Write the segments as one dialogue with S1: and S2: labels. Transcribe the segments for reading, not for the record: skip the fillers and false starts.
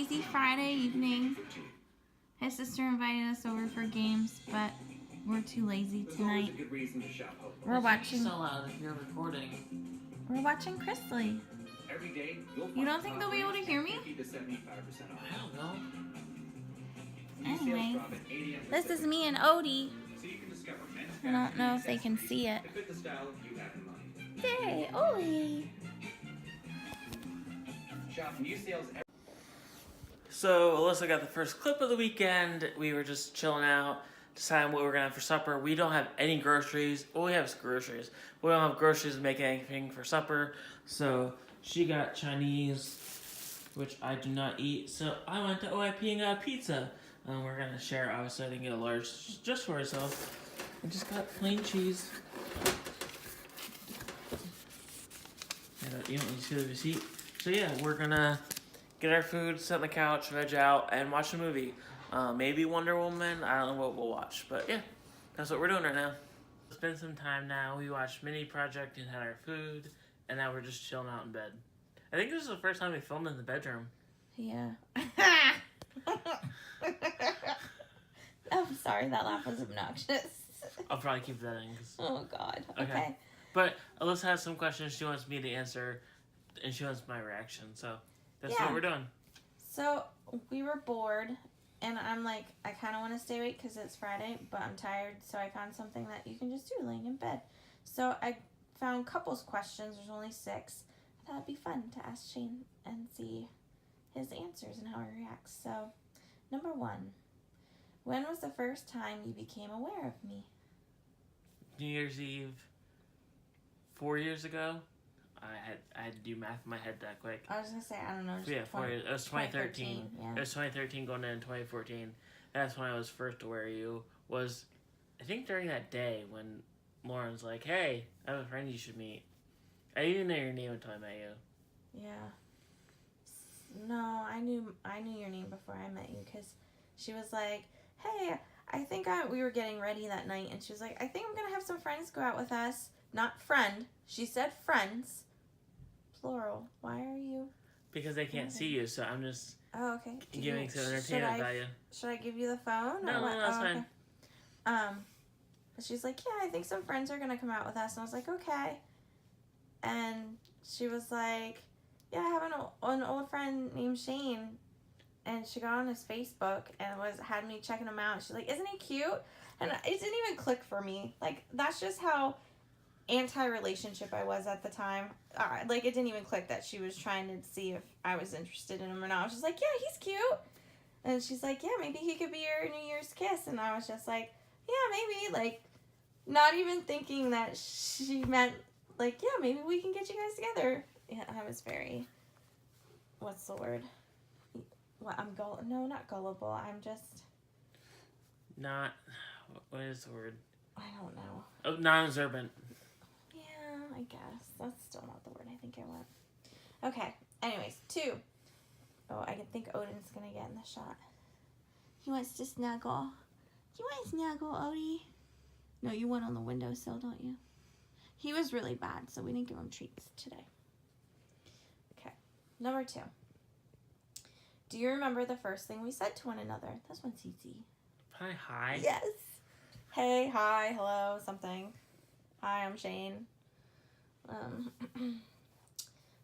S1: lazy Friday evening. His sister invited us over for games, but we're too lazy tonight. We're watching.
S2: So loud if you're recording.
S1: We're watching Chrisley. You don't think they'll be able to hear me?
S2: I don't know.
S1: Anyway, this is me and Odie. I don't know if they can see it. Yay, Odie!
S2: So Alyssa got the first clip of the weekend. We were just chilling out, deciding what we're gonna have for supper. We don't have any groceries. Well, we have groceries. We don't have groceries to make anything for supper. So she got Chinese, which I do not eat. So I went to OIP and got a pizza. We're gonna share. Obviously, I didn't get a large just for herself. I just got plain cheese. You don't see the receipt. So yeah, we're gonna get our food, sit on the couch, veg out, and watch a movie. Maybe Wonder Woman. I don't know what we'll watch, but yeah, that's what we're doing right now. It's been some time now. We watched Mini Project and had our food, and now we're just chilling out in bed. I think this is the first time we filmed in the bedroom.
S1: Yeah. I'm sorry, that laugh was obnoxious.
S2: I'll probably keep that in.
S1: Oh, God. Okay.
S2: But Alyssa has some questions she wants me to answer, and she wants my reaction. So that's what we're doing.
S1: So we were bored, and I'm like, I kind of want to stay awake because it's Friday, but I'm tired. So I found something that you can just do laying in bed. So I found couples questions. There's only 6. I thought it'd be fun to ask Shane and see his answers and how he reacts. So, number 1. When was the first time you became aware of me?
S2: New Year's Eve 4 years ago. I had to do math in my head that quick.
S1: I was going to say, I don't know.
S2: Yeah, 4 years. It was 2013.
S1: Yeah.
S2: It was 2013 going into 2014. That's when I was first aware of you. Was, I think during that day when Lauren's like, hey, I have a friend you should meet. I didn't even know your name until I met you.
S1: Yeah. No, I knew your name before I met you because she was like, hey, I think we were getting ready that night, and she was like, I think I'm going to have some friends go out with us. Not friend. She said friends. Plural. Why are you?
S2: Because they can't see you, so I'm just
S1: okay.
S2: giving some entertainment value.
S1: Should I give you the phone?
S2: No, that's fine.
S1: Okay. She's like, yeah, I think some friends are going to come out with us. And I was like, okay. And she was like, yeah, I have an old friend named Shane. And she got on his Facebook and had me checking him out. She's like, isn't he cute? And it didn't even click for me. Like, that's just how anti-relationship I was at the time. Like, it didn't even click that she was trying to see if I was interested in him or not. I was just like, yeah, he's cute. And she's like, yeah, maybe he could be your New Year's kiss. And I was just like, yeah, maybe. Like, not even thinking that she meant, like, yeah, maybe we can get you guys together. Yeah, I was very, what's the word? What, no, not gullible. I'm just...
S2: Not, what is the word?
S1: I don't know.
S2: Oh, non-observant.
S1: Yeah, I guess. That's still not the word I think I want. Okay, anyways, 2. Oh, I think Odin's gonna get in the shot. He wants to snuggle. You want to snuggle, Odie? No, you went on the windowsill, don't you? He was really bad, so we didn't give him treats today. Okay, number 2. Do you remember the first thing we said to one another? This one's easy.
S2: Probably hi.
S1: Yes. Hey, hi, hello, something. Hi, I'm Shane.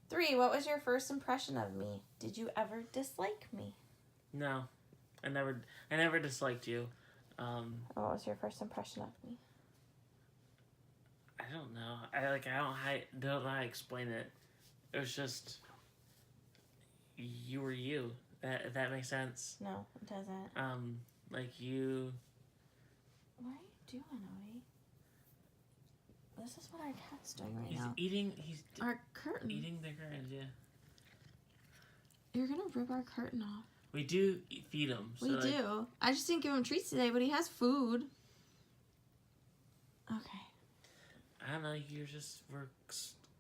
S1: 3, what was your first impression of me? Did you ever dislike me?
S2: No, I never disliked you.
S1: What was your first impression of me?
S2: I don't know. I don't know how to explain it. It was just you were you. If that makes sense.
S1: No, it doesn't.
S2: Like you.
S1: What are you doing, Odie? This is what our cat's doing right
S2: He's
S1: now.
S2: He's
S1: our curtain.
S2: Eating the curtains, yeah.
S1: You're gonna rip our curtain off.
S2: We do feed him. So
S1: we do. I just didn't give him treats today, but he has food. Okay.
S2: I don't know. We're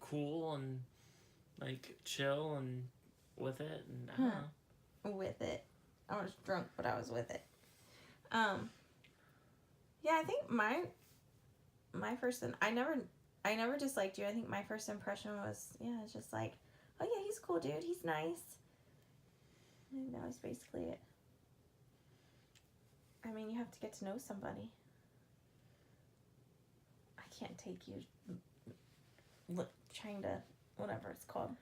S2: cool and like chill and with it, and I don't know.
S1: With it. I was drunk, but I was with it. Yeah, I think my first, I never disliked you. I think my first impression was, yeah, it's just like, oh yeah, he's cool, dude. He's nice. I think that was basically it. I mean, you have to get to know somebody. I can't take you trying to, whatever it's called.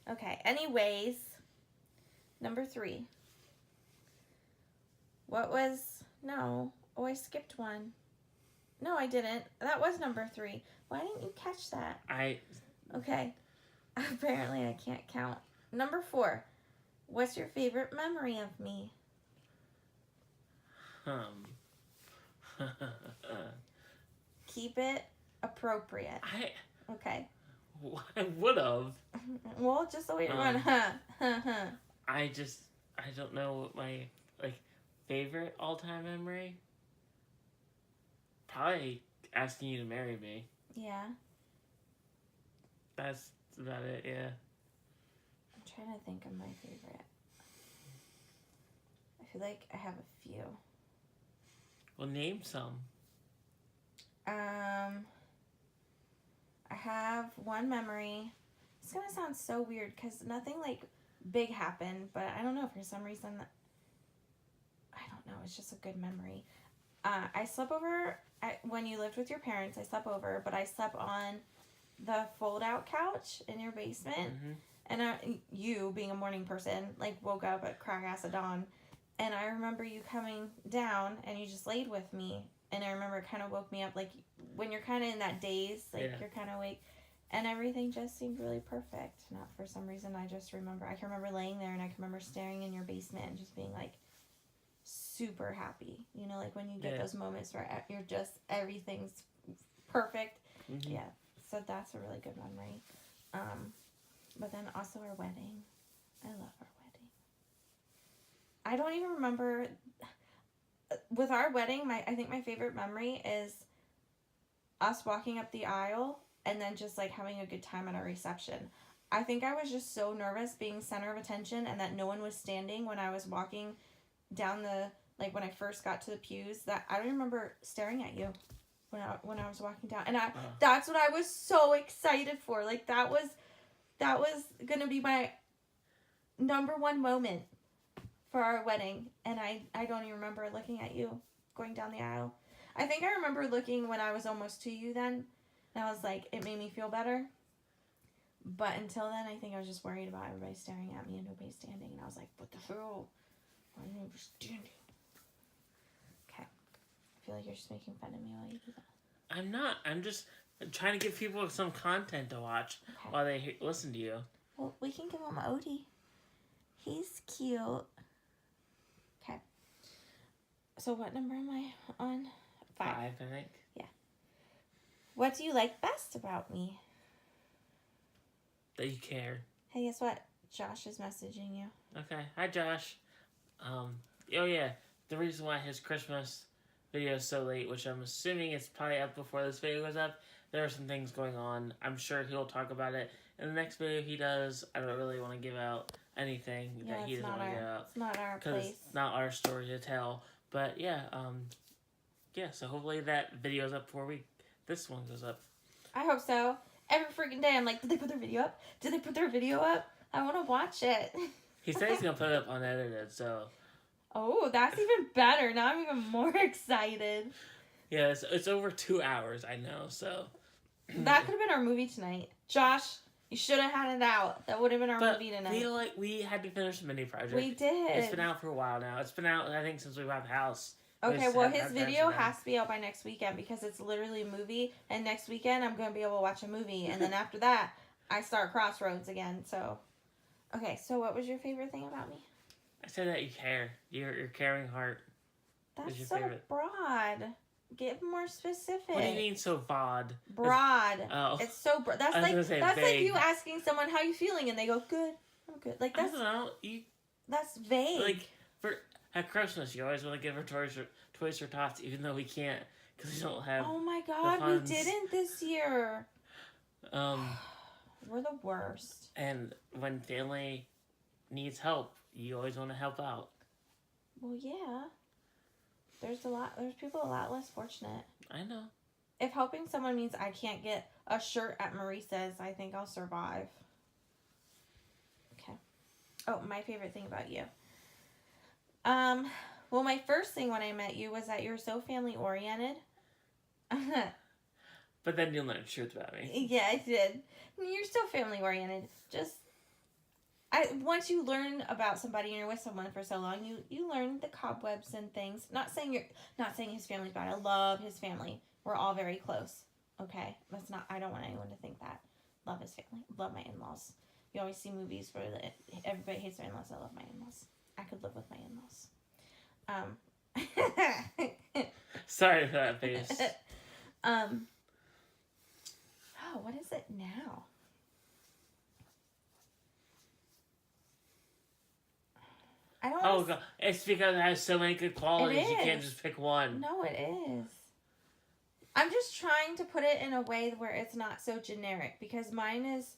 S1: Okay, anyways, number 3. What was, no, oh, I skipped one. No, I didn't. That was number 3. Why didn't you catch that? Okay. Apparently I can't count. Number 4. What's your favorite memory of me? Keep it appropriate. Okay.
S2: I would have.
S1: Well, just the way you're going,
S2: I don't know what my, favorite all-time memory. Probably asking you to marry me.
S1: Yeah.
S2: That's about it, yeah.
S1: I'm trying to think of my favorite. I feel like I have a few.
S2: Well, name some.
S1: I have one memory. It's gonna sound so weird because nothing big happened, but I don't know, for some reason, I don't know, it's just a good memory. I slept over when you lived with your parents. I slept over, but I slept on the fold-out couch in your basement.
S2: Mm-hmm.
S1: And you, being a morning person, woke up at crack ass of dawn. And I remember you coming down and you just laid with me. And I remember it kind of woke me up, when you're kind of in that daze, you're kind of awake. And everything just seemed really perfect. Not for some reason, I can remember laying there and I can remember staring in your basement and just being super happy. You know, when you get those moments where you're just, everything's perfect.
S2: Mm-hmm.
S1: Yeah. So that's a really good memory. But then also our wedding. I love our wedding. I don't even remember. With our wedding, I think my favorite memory is us walking up the aisle and then just having a good time at our reception. I think I was just so nervous being center of attention and that no one was standing when I was walking down when I first got to the pews, that I don't remember staring at you when I was walking down. And that's what I was so excited for. That was going to be my number one moment for our wedding. And I don't even remember looking at you going down the aisle. I think I remember looking when I was almost to you then. And I was it made me feel better. But until then, I think I was just worried about everybody staring at me and nobody standing. And I was what the hell? Why are you standing? Okay. I feel like you're just making fun of me while you do that.
S2: I'm not. I'm just trying to give people some content to watch while they listen to you.
S1: Well, we can give him Odie. He's cute. Okay. So what number am I on? 5.
S2: 5, I think.
S1: Yeah. What do you like best about me?
S2: That you care.
S1: Hey, guess what? Josh is messaging you.
S2: Okay. Hi, Josh. Oh yeah. The reason why his Christmas video is so late, which I'm assuming it's probably up before this video goes up, there are some things going on. I'm sure he'll talk about it in the next video he does. I don't really want to give out anything that he doesn't want to give out.
S1: It's not our place.
S2: Because it's not our story to tell. But yeah, so hopefully that video's up before this one goes up.
S1: I hope so. Every freaking day I'm did they put their video up? Did they put their video up? I want to watch it.
S2: He said he's going to put it up unedited, so...
S1: Oh, that's even better. Now I'm even more excited.
S2: Yeah, it's over 2 hours, I know, so...
S1: That could have been our movie tonight. Josh, you should have had it out. That would have been our movie tonight.
S2: We had to finish the mini project.
S1: We did.
S2: It's been out for a while now. It's been out, I think, since we bought the house.
S1: Okay, well, his video has to be out by next weekend because it's literally a movie. And next weekend, I'm going to be able to watch a movie. And then after that, I start Crossroads again, so... Okay, so what was your favorite thing about me?
S2: I said that you care. Your caring heart.
S1: That's
S2: your
S1: so
S2: favorite.
S1: Broad. Get more specific.
S2: What do you mean so broad?
S1: Broad.
S2: Oh.
S1: It's so broad. That's like you asking someone how you feeling and they go, good. I'm good. That's,
S2: I don't know.
S1: That's vague.
S2: At Christmas, you always want to give her toys or tots, even though we can't because we don't have.
S1: Oh my God, we didn't this year. We're the worst.
S2: And when family needs help, you always want to help out.
S1: Well, yeah. There's people a lot less fortunate.
S2: I know.
S1: If helping someone means I can't get a shirt at Maurice's, I think I'll survive. Okay. Oh, my favorite thing about you. Well, my first thing when I met you was that you're so family oriented.
S2: But then you'll know the truth about me.
S1: Yeah, I did. You're still family oriented. Just once you learn about somebody and you're with someone for so long, you learn the cobwebs and things. Not saying his family's bad. I love his family. We're all very close. Okay, that's not. I don't want anyone to think that. Love his family. Love my in-laws. You always see movies where everybody hates their in-laws. I love my in-laws. I could live with my in-laws.
S2: Sorry for that face.
S1: Oh, what is it now? I don't.
S2: Oh god, it's because it has so many good qualities. You can't
S1: is.
S2: just pick one.
S1: No, it is. I'm just trying to put it in a way where it's not so generic because mine is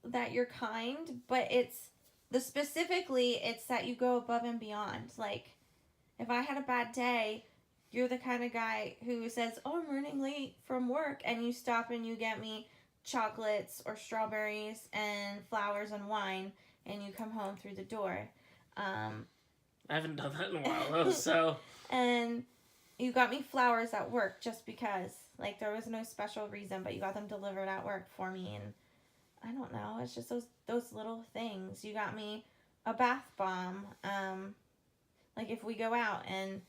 S1: that you're kind, but it's that you go above and beyond. Like, if I had a bad day, you're the kind of guy who says, "Oh, I'm running late from work," and you stop and you get me chocolates or strawberries and flowers and wine, and you come home through the door.
S2: I haven't done that in a while though, so.
S1: And you got me flowers at work just because. Like, there was no special reason, but you got them delivered at work for me, and I don't know. It's just those little things. You got me a bath bomb. Like, if we go out and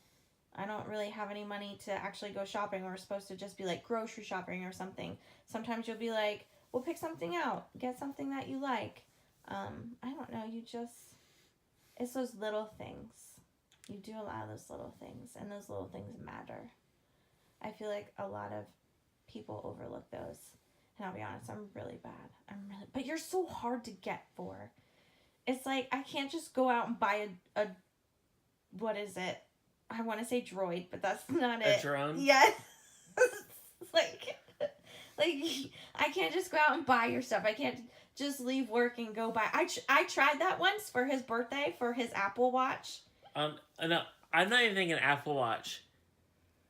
S1: I don't really have any money to actually go shopping, we're supposed to just be, like, grocery shopping or something. Sometimes you'll be like, we'll pick something out. Get something that you like. I don't know. It's those little things. You do a lot of those little things, and those little things matter. I feel like a lot of people overlook those. And I'll be honest, I'm really bad. But you're so hard to get for. It's like, I can't just go out and buy a what is it? I want to say droid, but that's not it.
S2: A drone?
S1: Yes. like, I can't just go out and buy your stuff. I can't just leave work and go buy. I tried that once for his birthday, for his Apple Watch.
S2: No, I'm not even thinking Apple Watch.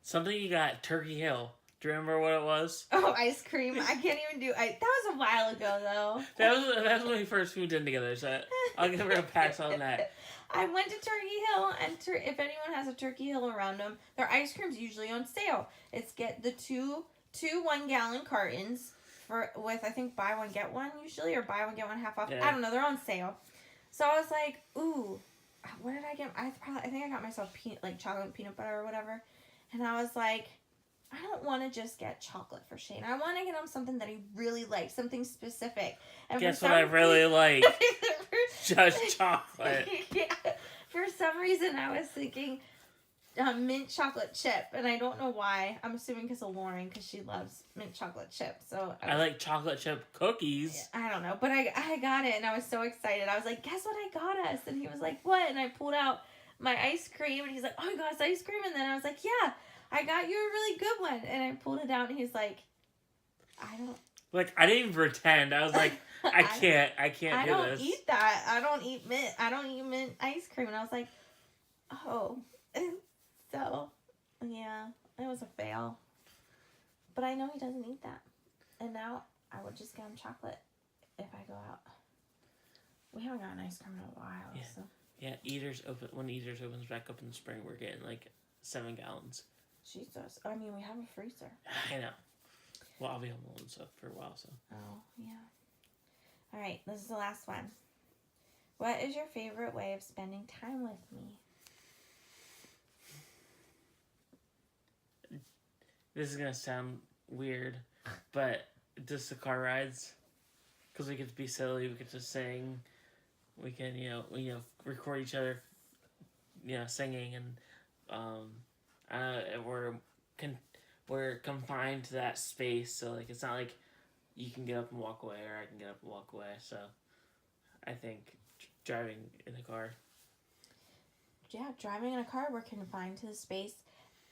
S2: Something you got at Turkey Hill. Do you remember what it was?
S1: Oh, ice cream. I can't even do. That was a while ago, though.
S2: That was when we first moved in together, so I'll give her a pass on that.
S1: I went to Turkey Hill, and if anyone has a Turkey Hill around them, their ice cream's usually on sale. It's get the two 1-gallon cartons with I think buy one get one usually, or buy one get one half off.
S2: Yeah.
S1: I don't know. They're on sale. So I was like, ooh, what did I get? I think I got myself chocolate peanut butter or whatever, and I was like, I don't want to just get chocolate for Shane. I want to get him something that he really likes, something specific. And
S2: guess what I really like? Just chocolate.
S1: Yeah. For some reason, I was thinking mint chocolate chip, and I don't know why. I'm assuming because of Lauren, because she loves mint chocolate chip. So
S2: I like chocolate chip cookies.
S1: I don't know, but I got it, and I was so excited. I was like, guess what I got us? And he was like, what? And I pulled out my ice cream, and he's like, oh, you got us ice cream? And then I was like, yeah, I got you a really good one. And I pulled it out, and he's like, I don't...
S2: Like, I didn't even pretend. I was like, I can't do this.
S1: I don't eat that. I don't eat mint ice cream. And I was like, oh. So, yeah, it was a fail. But I know he doesn't eat that. And now I would just get him chocolate if I go out. We haven't gotten ice cream in a while.
S2: Yeah.
S1: So.
S2: Yeah, when Eaters opens back up in the spring, we're getting like 7 gallons.
S1: Jesus. I mean, we have a freezer.
S2: I know. Well, I'll be home alone for a while, so.
S1: Oh, yeah. All right, this is the last one. What is your favorite way of spending time with me?
S2: This is going to sound weird, but just the car rides. Because we get to be silly, we get to sing. We can, record each other, singing, and we're confined to that space, so like it's not like you can get up and walk away or I can get up and walk away. So I think driving in a car.
S1: Yeah, driving in a car, we're confined to the space,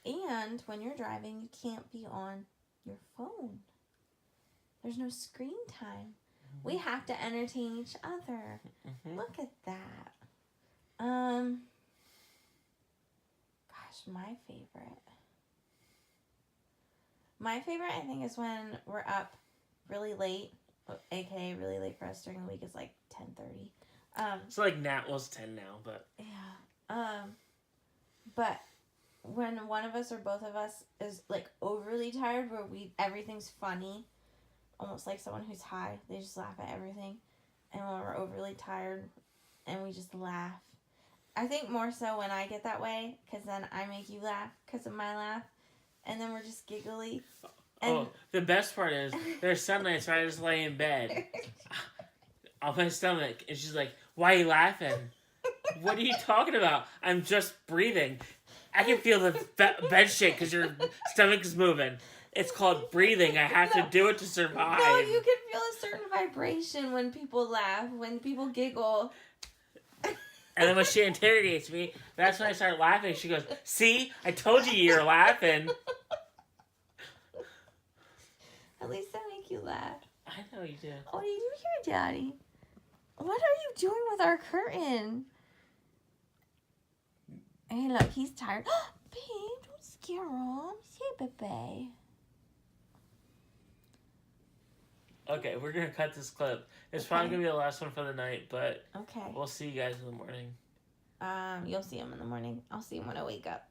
S1: and when you're driving, you can't be on your phone. There's no screen time. Mm-hmm. We have to entertain each other. Mm-hmm. Look at that. Gosh, my favorite. My favorite, I think, is when we're up really late, aka really late for us during the week is like 10:30.
S2: So like Nat was 10 now, but
S1: yeah. But when one of us or both of us is like overly tired, where everything's funny, almost like someone who's high, they just laugh at everything. And when we're overly tired, and we just laugh. I think more so when I get that way, because then I make you laugh because of my laugh, and then we're just giggly. And
S2: the best part is there's some nights where I just lay in bed on my stomach, and she's like, "Why are you laughing? What are you talking about? I'm just breathing. I can feel the bed shake because your stomach is moving. It's called breathing. I have to do it to survive."
S1: No, you can feel a certain vibration when people laugh, when people giggle.
S2: And then when she interrogates me, that's when I start laughing. She goes, "See? I told you you're laughing."
S1: At least I make you laugh.
S2: I know you do.
S1: What do you do here, Daddy? What are you doing with our curtain? Hey, look, he's tired. Babe, don't scare him. Say bye-bye.
S2: Okay, we're going to cut this clip. It's probably going to be the last one for the night, but
S1: okay.
S2: We'll see you guys in the morning.
S1: You'll see him in the morning. I'll see him when I wake up.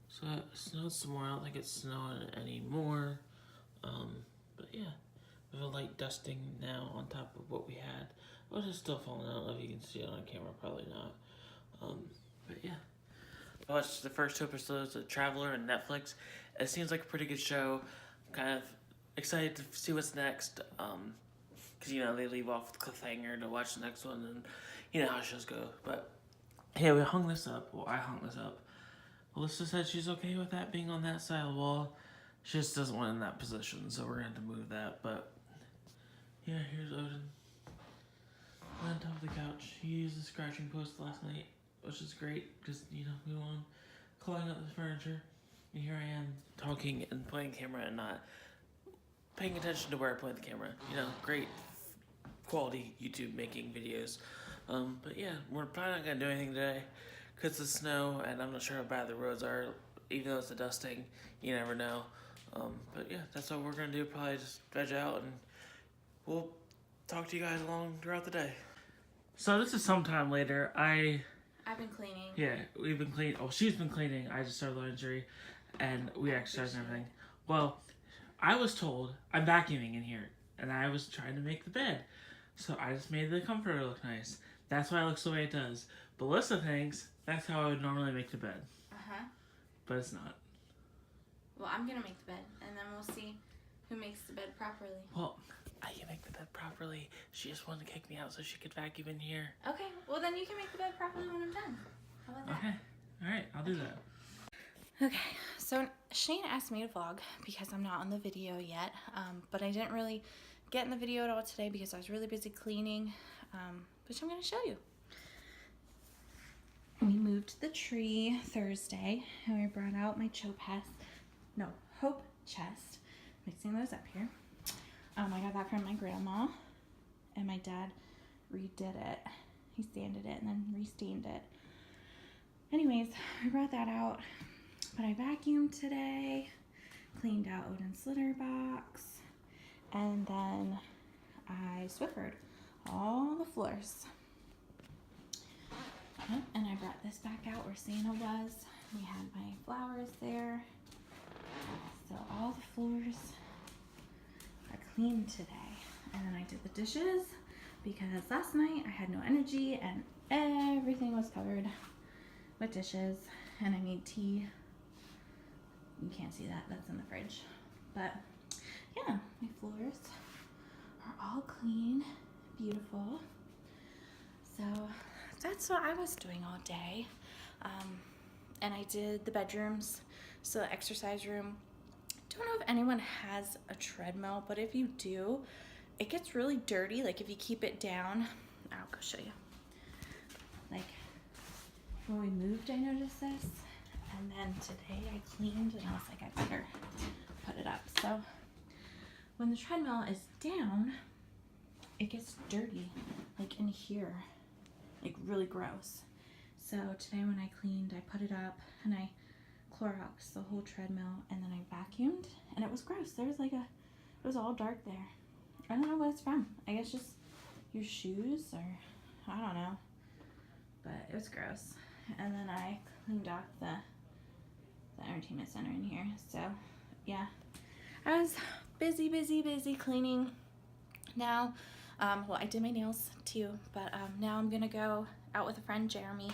S2: So it snowed some more. I don't think it's snowing anymore. But yeah, we have a light dusting now on top of what we had. Oh, it's still falling out. I don't know if you can see it on camera. Probably not. But yeah, I watched the first 2 episodes of Traveler on Netflix. It seems like a pretty good show. Kind of excited to see what's next. Because they leave off with cliffhanger to watch the next one, and you know how shows go. But yeah, we hung this up. Well, I hung this up. Alyssa said she's okay with that being on that side of the wall. She just doesn't want it in that position, so we're going to have to move that. But yeah, here's Odin. On top of the couch. He used the scratching post last night, which is great because, we want clawing up the furniture. And here I am talking and playing camera and not paying attention to where I point the camera. Great quality YouTube making videos. But yeah, we're probably not going to do anything today because of the snow, and I'm not sure how bad the roads are. Even though it's a dusting, you never know. But yeah, that's what we're going to do. Probably just veg out, and we'll talk to you guys along throughout the day. So this is sometime later. I've
S1: been cleaning.
S2: Yeah, we've been cleaning. Oh, she's been cleaning. I just started laundry, and we exercised and everything. Well, I was told I'm vacuuming in here, and I was trying to make the bed. So I just made the comforter look nice. That's why it looks the way it does. But Alyssa thinks that's how I would normally make the bed.
S1: Uh-huh.
S2: But it's not.
S1: Well, I'm going to make the bed, and then we'll see who makes the bed properly.
S2: Well, I can make the bed properly. She just wanted to kick me out so she could vacuum in here.
S1: Okay, well then you can make the bed properly when I'm done. How about that?
S2: Okay, alright, I'll do that.
S1: Okay, so Shane asked me to vlog because I'm not on the video yet, but I didn't really get in the video at all today because I was really busy cleaning, which I'm going to show you. We moved the tree Thursday, and we brought out my Hope chest. Mixing those up here. I got that from my grandma, and my dad redid it. He sanded it and then restained it. Anyways, I brought that out, but I vacuumed today, cleaned out Odin's litter box, and then I Swiffered all the floors. Yep, and I brought this back out where Santa was. We had my flowers there. So all the floors are clean today. And then I did the dishes because last night I had no energy and everything was covered with dishes. And I made tea. You can't see that, that's in the fridge. But yeah, my floors are all clean, beautiful. So that's what I was doing all day. And I did the bedrooms, so the exercise room. Don't know if anyone has a treadmill, but if you do, it gets really dirty. Like if you keep it down, I'll go show you. Like when we moved, I noticed this, and then today I cleaned, and I was like, I better put it up. So when the treadmill is down, it gets dirty, like in here, like really gross. So today when I cleaned, I put it up and I Cloroxed the whole treadmill, and then I vacuumed, and it was gross. There was it was all dark there. I don't know what it's from. I guess just, your shoes, or I don't know. But it was gross. And then I cleaned off the entertainment center in here. So yeah, I was busy cleaning. Now, well, I did my nails too, but now I'm gonna go out with a friend, Jeremy,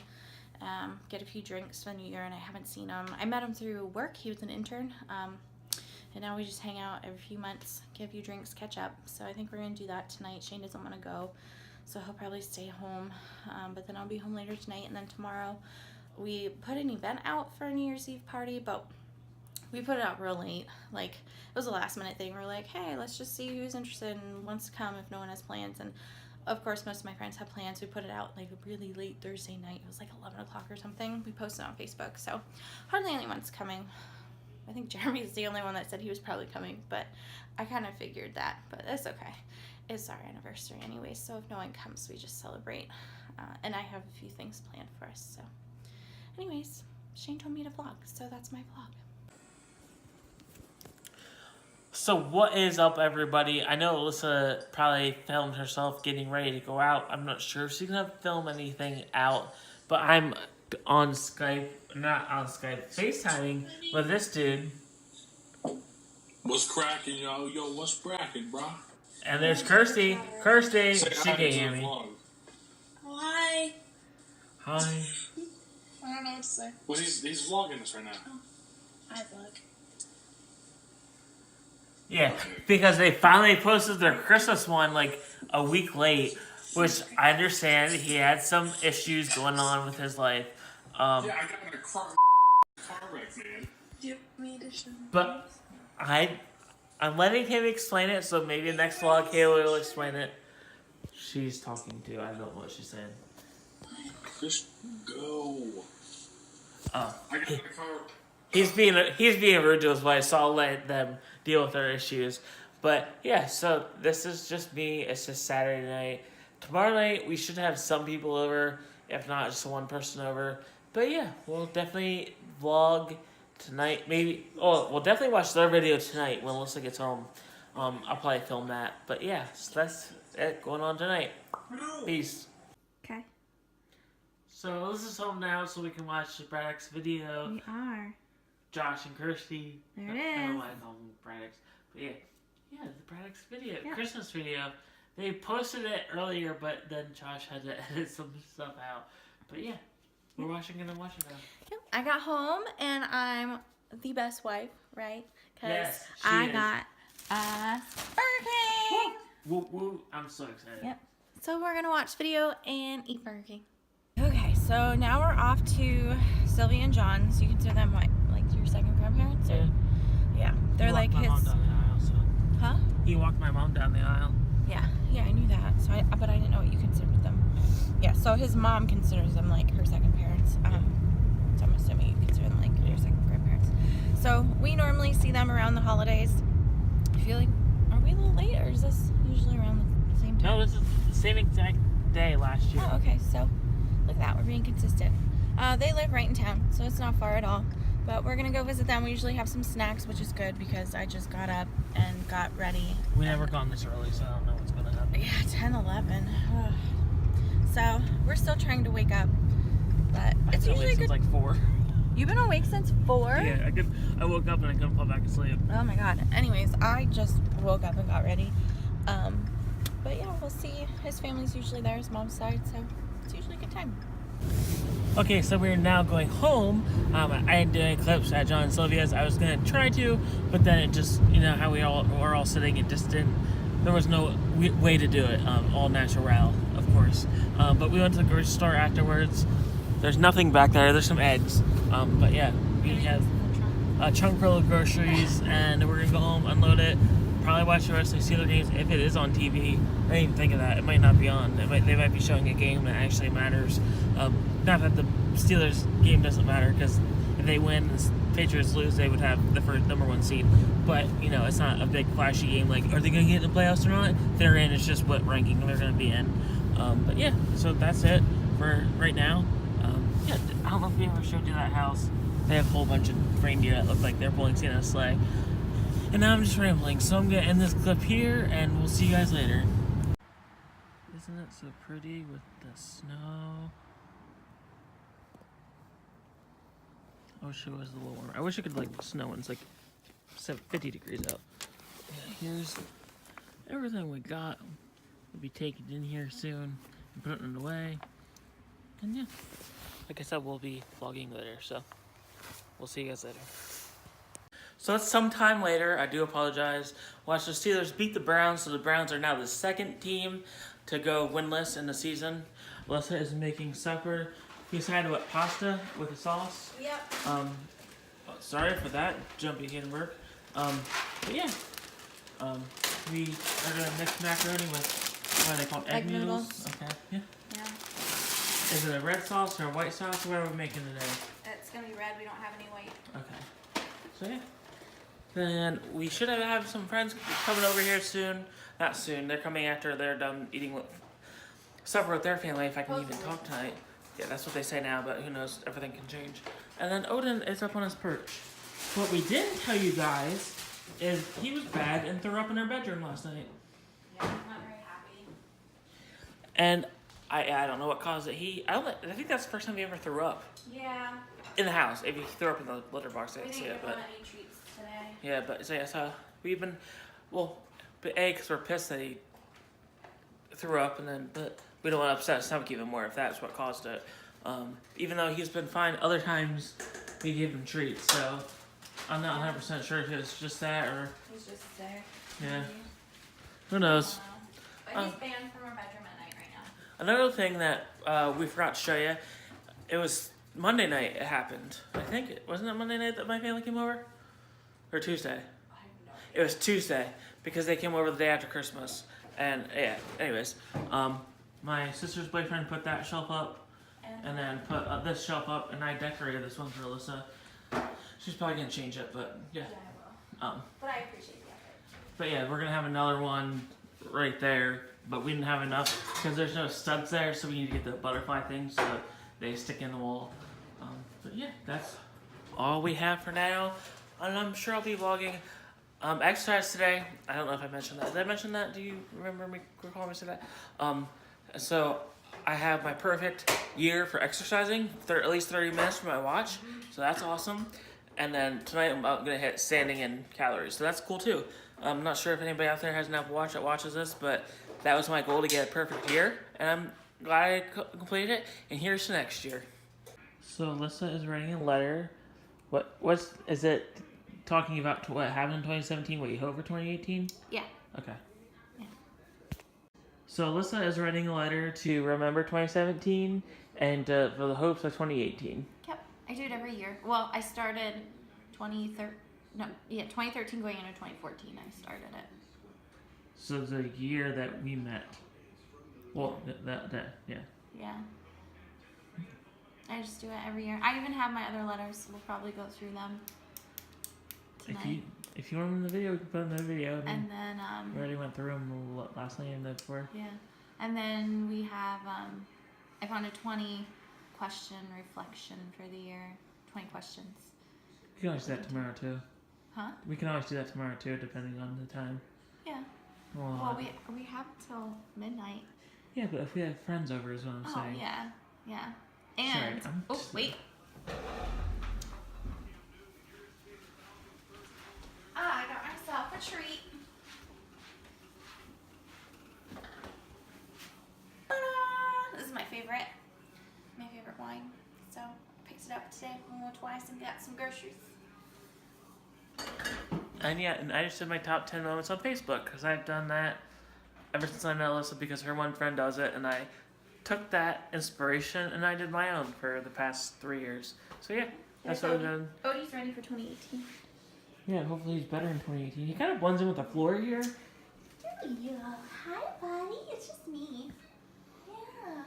S1: get a few drinks for the New Year, and I haven't seen him. I met him through work. He was an intern, and now we just hang out every few months, get a few drinks, catch up. So I think we're gonna do that tonight. Shane doesn't want to go, so he'll probably stay home, but then I'll be home later tonight. And then tomorrow we put an event out for a New Year's Eve party, but we put it out real late. Like, it was a last minute thing. We're like, hey, let's just see who's interested and wants to come if no one has plans. And of course, most of my friends have plans. We put it out like really late Thursday night. It was like 11 o'clock or something. We posted on Facebook, so hardly anyone's coming. I think Jeremy's the only one that said he was probably coming, but I kind of figured that, but it's okay. It's our anniversary anyway, so if no one comes, we just celebrate. And I have a few things planned for us, so. Anyways, Shane told me to vlog, so that's my vlog.
S2: So what is up, everybody? I know Alyssa probably filmed herself getting ready to go out. I'm not sure if she's gonna film anything out, but I'm on Skype, not on Skype, FaceTiming with this dude.
S3: What's cracking, yo? Yo, what's cracking, bro?
S2: And there's Kirsty. Kirsty, she can't hear me.
S4: Oh, hi.
S2: Hi.
S4: I don't know what to say.
S3: Well, he's vlogging us right now.
S4: Oh, I vlog.
S2: Yeah, because they finally posted their Christmas one like a week late, which I understand he had some issues going on with his life.
S3: Yeah, I got in a car wreck, man.
S4: Do you want me to show
S2: But I'm letting him explain it, so maybe next vlog Haley will explain it. She's talking to, I don't know what she's saying.
S3: Just go.
S2: Oh.
S3: I got in a car.
S2: He's being rude to his wife, so I'll let them deal with their issues. But yeah, so this is just me. It's just Saturday night. Tomorrow night we should have some people over, if not just one person over. But yeah, we'll definitely vlog tonight. Maybe we'll definitely watch their video tonight when Alyssa gets home. I'll probably film that. But yeah, so that's it going on tonight. Peace.
S1: Okay.
S2: So Alyssa's home now, so we can watch Braddock's video.
S1: We are.
S2: Josh and Kirsty.
S1: There it
S2: I don't know
S1: is.
S2: why I call them Braddock's. But yeah, the Braddock's video,
S1: Yeah.
S2: Christmas video. They posted it earlier, but then Josh had to edit some stuff out. But yeah, we're watching it now.
S1: Yep. I got home and I'm the best wife, right? Because
S2: Yes, she
S1: I
S2: is.
S1: got a Burger King.
S2: Woo woo! I'm so excited.
S1: Yep. So we're gonna watch video and eat Burger King. Okay, so now we're off to Sylvia and John's. You consider them what, like your second grandparents? Or? Yeah. They're
S2: He
S1: like
S2: walked my
S1: his.
S2: mom down the aisle, so.
S1: Huh?
S2: He walked my mom down the aisle.
S1: Yeah, I knew that. So, but I didn't know what you considered them. Yeah. So his mom considers them like her second parents. So I'm assuming you consider them like your second grandparents. So we normally see them around the holidays. I feel like, are we a little late, or is this usually around the same time?
S2: No, this is the same exact day last year.
S1: Oh, okay. So look at that. We're being consistent. They live right in town, so it's not far at all. But we're gonna go visit them. We usually have some snacks, which is good because I just got up and got ready.
S2: We never gone this early, so I don't know what's gonna happen.
S1: Yeah, 10, 11. Ugh. So we're still trying to wake up, but it's usually
S2: since
S1: good.
S2: like 4.
S1: You've been awake since 4?
S2: Yeah, I woke up and I couldn't fall back asleep.
S1: Oh my god. Anyways, I just woke up and got ready. But yeah, we'll see. His family's usually there, his mom's side, so it's usually a good time.
S2: Okay, so we're now going home. I didn't do any clips at John and Sylvia's. I was gonna try to, but then it just, you know how we're all sitting, it just didn't. There was no way to do it. All natural, of course. But we went to the grocery store afterwards. There's nothing back there. There's some eggs. But yeah, we have a trunk full of groceries, and we're gonna go home, unload it, probably watch the rest of the Steelers games if it is on TV. I didn't even think of that. It might not be on. They might be showing a game that actually matters. Not that the Steelers game doesn't matter, because if they win and the Patriots lose, they would have the first #1 seed. But you know, it's not a big flashy game. Like, are they gonna get in the playoffs or not? If they're in, it's just what ranking they're gonna be in. But yeah, so that's it for right now. Yeah, I don't know if we ever showed you that house. They have a whole bunch of reindeer that look like they're pulling Santa's sleigh. And now I'm just rambling, so I'm gonna end this clip here, and we'll see you guys later. Isn't pretty with the snow. I wish it was a little warmer. I wish it could like snow when it's like 50 degrees out. Yeah, here's everything we got. We'll be taking it in here soon and putting it away. And yeah, like I said, we'll be vlogging later, so we'll see you guys later. So it's some time later. I do apologize. Watch the Steelers beat the Browns, so the Browns are now the second team to go winless in the season. Alyssa is making supper. We decided what pasta with a sauce.
S1: Yep.
S2: Sorry for that, jumpy Hindenburg. But yeah, we are gonna mix macaroni with what are they called? Egg noodles. Okay. Yeah.
S1: Yeah.
S2: Is it a red sauce or a white sauce? What are we making today?
S1: It's gonna be red. We don't have any white.
S2: Okay. So yeah. Then we should have some friends coming over here soon. Not soon. They're coming after they're done eating supper with their family. If I can even talk tonight. Yeah, that's what they say now. But who knows? Everything can change. And then Odin is up on his perch. What we didn't tell you guys is he was bad and threw up in our bedroom last night.
S1: Yeah, I'm not very happy.
S2: And I don't know what caused it. I think that's the first time he ever threw up
S1: Yeah.
S2: in the house. If he threw up in the litter box, I
S1: We
S2: didn't see
S1: didn't
S2: it.
S1: give
S2: But
S1: him any treats today.
S2: yeah, but so yeah, so we've been because we're pissed that he threw up, but we don't want to upset his stomach even more if that's what caused it. Even though he's been fine other times, we gave him treats. So I'm not 100% sure if it's just that or
S1: He's just sick.
S2: yeah,
S1: Maybe.
S2: who
S1: I
S2: knows.
S1: don't know. But he's banned from our bedroom at night right now.
S2: Another thing that we forgot to show you, it was Monday night. It happened. I think wasn't it Monday night that my family came over, or Tuesday?
S1: I have no idea.
S2: It was Tuesday because they came over the day after Christmas. And yeah, anyways, my sister's boyfriend put that shelf up and then put this shelf up, and I decorated this one for Alyssa. She's probably gonna change it, but yeah.
S1: Yeah, I will. But I appreciate the effort.
S2: But yeah, we're gonna have another one right there, but we didn't have enough because there's no studs there, so we need to get the butterfly thing so that they stick in the wall. But yeah, that's all we have for now, and I'm sure I'll be vlogging. Exercise today. I don't know if I mentioned that. Did I mention that? Do you recall me say that? So I have my perfect year for exercising, at least 30 minutes for my watch. So that's awesome. And then tonight I'm gonna hit standing and calories. So that's cool too. I'm not sure if anybody out there has an Apple Watch that watches this, but that was my goal to get a perfect year, and I'm glad I completed it. And here's to next year. So Alyssa is writing a letter. What's is it? Talking about what happened in 2017, what you hope for 2018?
S1: Yeah.
S2: Okay.
S1: Yeah.
S2: So Alyssa is writing a letter to remember 2017 and for the hopes of 2018.
S1: Yep. I do it every year. Well, I started 2013 going into 2014. I started it.
S2: So the year that we met. Well, that yeah.
S1: Yeah. I just do it every year. I even have my other letters, so we'll probably go through them tonight.
S2: If you want them in the video, we can put them in the video.
S1: And then
S2: we already went through them last night and the night before.
S1: yeah. And then we have I found a 20 question reflection for the year. 20 questions.
S2: We can always do that tomorrow too.
S1: Huh?
S2: We can always do that tomorrow too, depending on the time.
S1: Yeah.
S2: Well,
S1: we have till midnight.
S2: yeah, but if we have friends over is what I'm saying.
S1: Oh yeah. Yeah. And
S2: Sorry,
S1: wait. I got myself a treat. Ta-da! This is my favorite wine. So I picked it up today. We went twice and got some groceries.
S2: And yeah, and I just did my top 10 moments on Facebook because I've done that ever since I met Alyssa because her one friend does it, and I took that inspiration and I did my own for the past 3 years. So yeah, that's what I've done.
S1: Odie's ready for 2018.
S2: Yeah, hopefully he's better in 2018. He kind of blends in with the floor here.
S1: Yeah. Hi, buddy. It's just me. Yeah.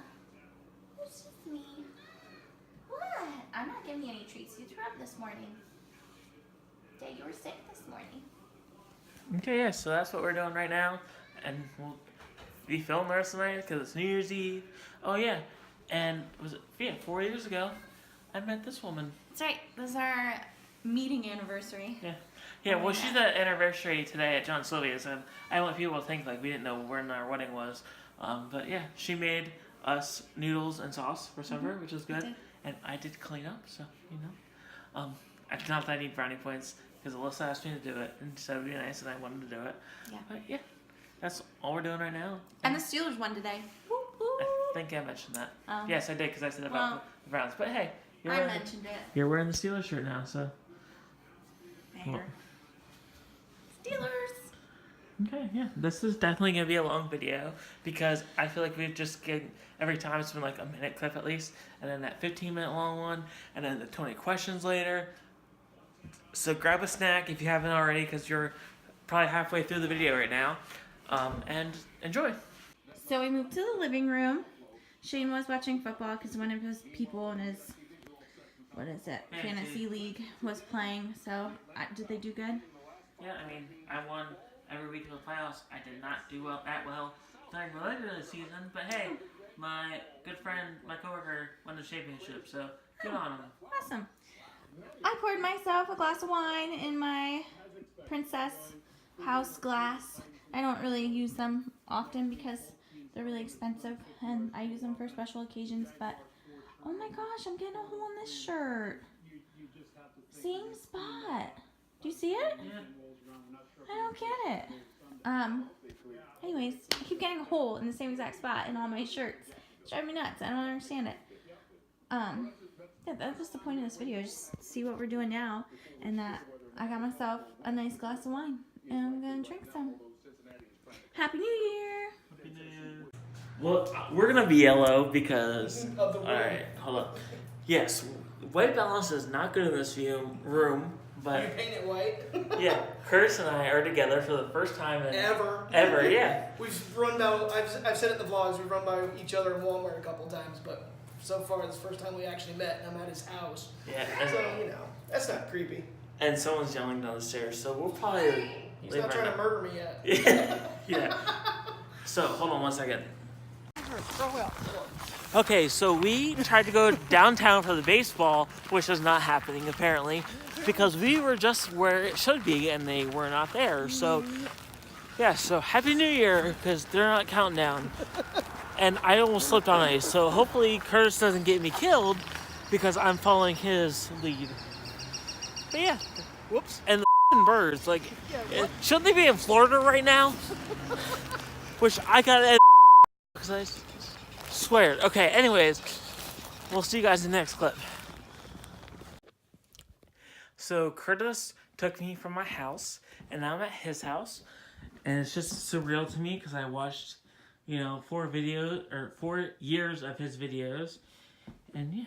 S1: It's just me. What? I'm not giving you any treats. You threw up this morning. Yeah, you were sick this morning.
S2: Okay, yeah, so that's what we're doing right now. And we'll be filming the rest of the night because it's New Year's Eve. Oh, yeah. And was it 4 years ago, I met this woman.
S1: That's right. This is our meeting anniversary.
S2: Yeah. Yeah, well, she's the anniversary today at John Sylvia's, and I want people to think like we didn't know when our wedding was. But yeah, she made us noodles and sauce for supper, which was good.
S1: did.
S2: And I did clean up, so you know. I do not that I need brownie points because Alyssa asked me to do it and said it would be nice, and I wanted to do it.
S1: Yeah.
S2: But yeah, that's all we're doing right now.
S1: And the Steelers won today. Woo, woo.
S2: I think I mentioned that. Yes, I did because I said about the Browns. But hey,
S1: I mentioned it.
S2: you're wearing the Steelers shirt now, so.
S1: There. Steelers.
S2: Okay, yeah. This is definitely going to be a long video because I feel like we've just get every time it's been like a minute clip at least, and then that 15-minute long one, and then the 20 questions later. So grab a snack if you haven't already because you're probably halfway through the video right now, and enjoy.
S1: So we moved to the living room. Shane was watching football because one of his people in his, fantasy league was playing. So did they do good?
S2: Yeah, I mean, I won every week of the playoffs. I did not do that well during the regular season, but hey, my good friend, my coworker, won the championship, so good on him.
S1: Awesome. I poured myself a glass of wine in my Princess House glass. I don't really use them often because they're really expensive, and I use them for special occasions, but oh my gosh, I'm getting a hole in this shirt. Same spot. Do you see it?
S2: Yeah.
S1: I don't get it. Anyways, I keep getting a hole in the same exact spot in all my shirts. It's driving me nuts. I don't understand it. Yeah, that's just the point of this video. Just see what we're doing now, and that I got myself a nice glass of wine, and I'm gonna drink some. Happy New Year!
S2: Well, we're gonna be yellow because. Alright, hold up. Yes, white balance is not good in this room, but.
S5: You paint it white?
S2: Yeah, Curtis and I are together for the first time in.
S5: Ever,
S2: yeah.
S5: We've run down, I've said it in the vlogs, we've run by each other in Walmart a couple times, but so far it's the first time we actually met, and I'm at his house.
S2: Yeah,
S5: So, you know, that's not creepy.
S2: and someone's yelling down the stairs, so we'll probably.
S5: He's not trying to murder me yet.
S2: Yeah. Yeah. So, hold on one second. Okay, so we tried to go downtown for the baseball, which is not happening apparently, because we were just where it should be and they were not there. So, yeah, so Happy New Year, because they're not counting down. And I almost slipped on ice, so hopefully Curtis doesn't get me killed because I'm following his lead. But yeah.
S5: Whoops.
S2: And the birds, like, shouldn't they be in Florida right now? Which I got edit because I swear. Okay, anyways, we'll see you guys in the next clip. So Curtis took me from my house, and now I'm at his house, and it's just surreal to me because I watched, 4 years of his videos, and yeah,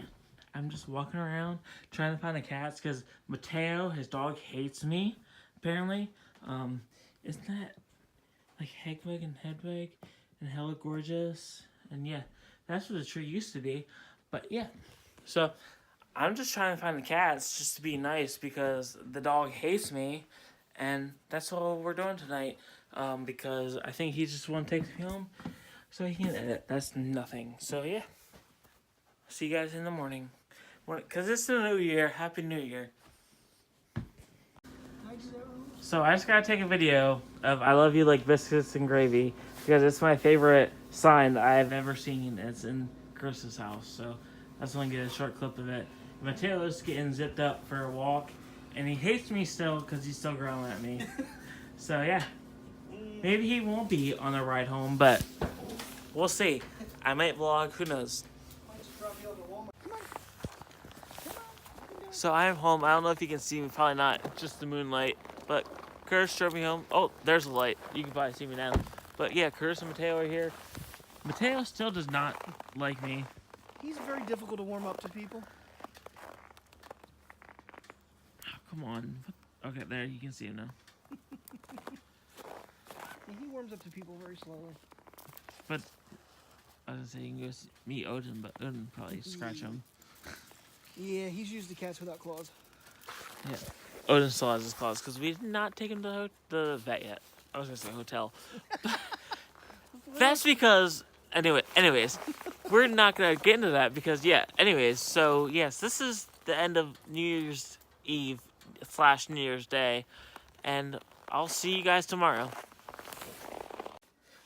S2: I'm just walking around trying to find the cats because Mateo, his dog, hates me. Apparently, isn't that like Hedwig and Hedwig and Hella Gorgeous? And yeah, that's what the tree used to be. But yeah, so I'm just trying to find the cats just to be nice because the dog hates me, and that's all we're doing tonight. Because I think he just want to take me home so he can edit. That's nothing. So yeah, see you guys in the morning. Because it's the new year. Happy New Year. So I just gotta take a video of I love you like biscuits and gravy because it's my favorite sign that I've ever seen. It's in Chris's house, so I just want to get a short clip of it. Mateo's getting zipped up for a walk, and he hates me still because he's still growling at me. So yeah, maybe he won't be on the ride home, but we'll see. I might vlog, who knows. So I am home. I don't know if you can see me, probably not, just the moonlight. But Curtis drove me home. Oh, there's a light. You can probably see me now. But yeah, Curtis and Mateo are here. Mateo still does not like me.
S5: He's very difficult to warm up to people.
S2: Oh, come on. Okay, there, you can see him now.
S5: Yeah, he warms up to people very slowly.
S2: But I was gonna say you can go meet Odin, but Odin probably scratch him.
S5: Yeah, he's used to cats without claws.
S2: Yeah. Odin still has his claws because we did not take him to the vet yet. I was gonna say hotel. That's because anyways, we're not gonna get into that because anyways, so yes, this is the end of New Year's Eve / New Year's Day, and I'll see you guys tomorrow.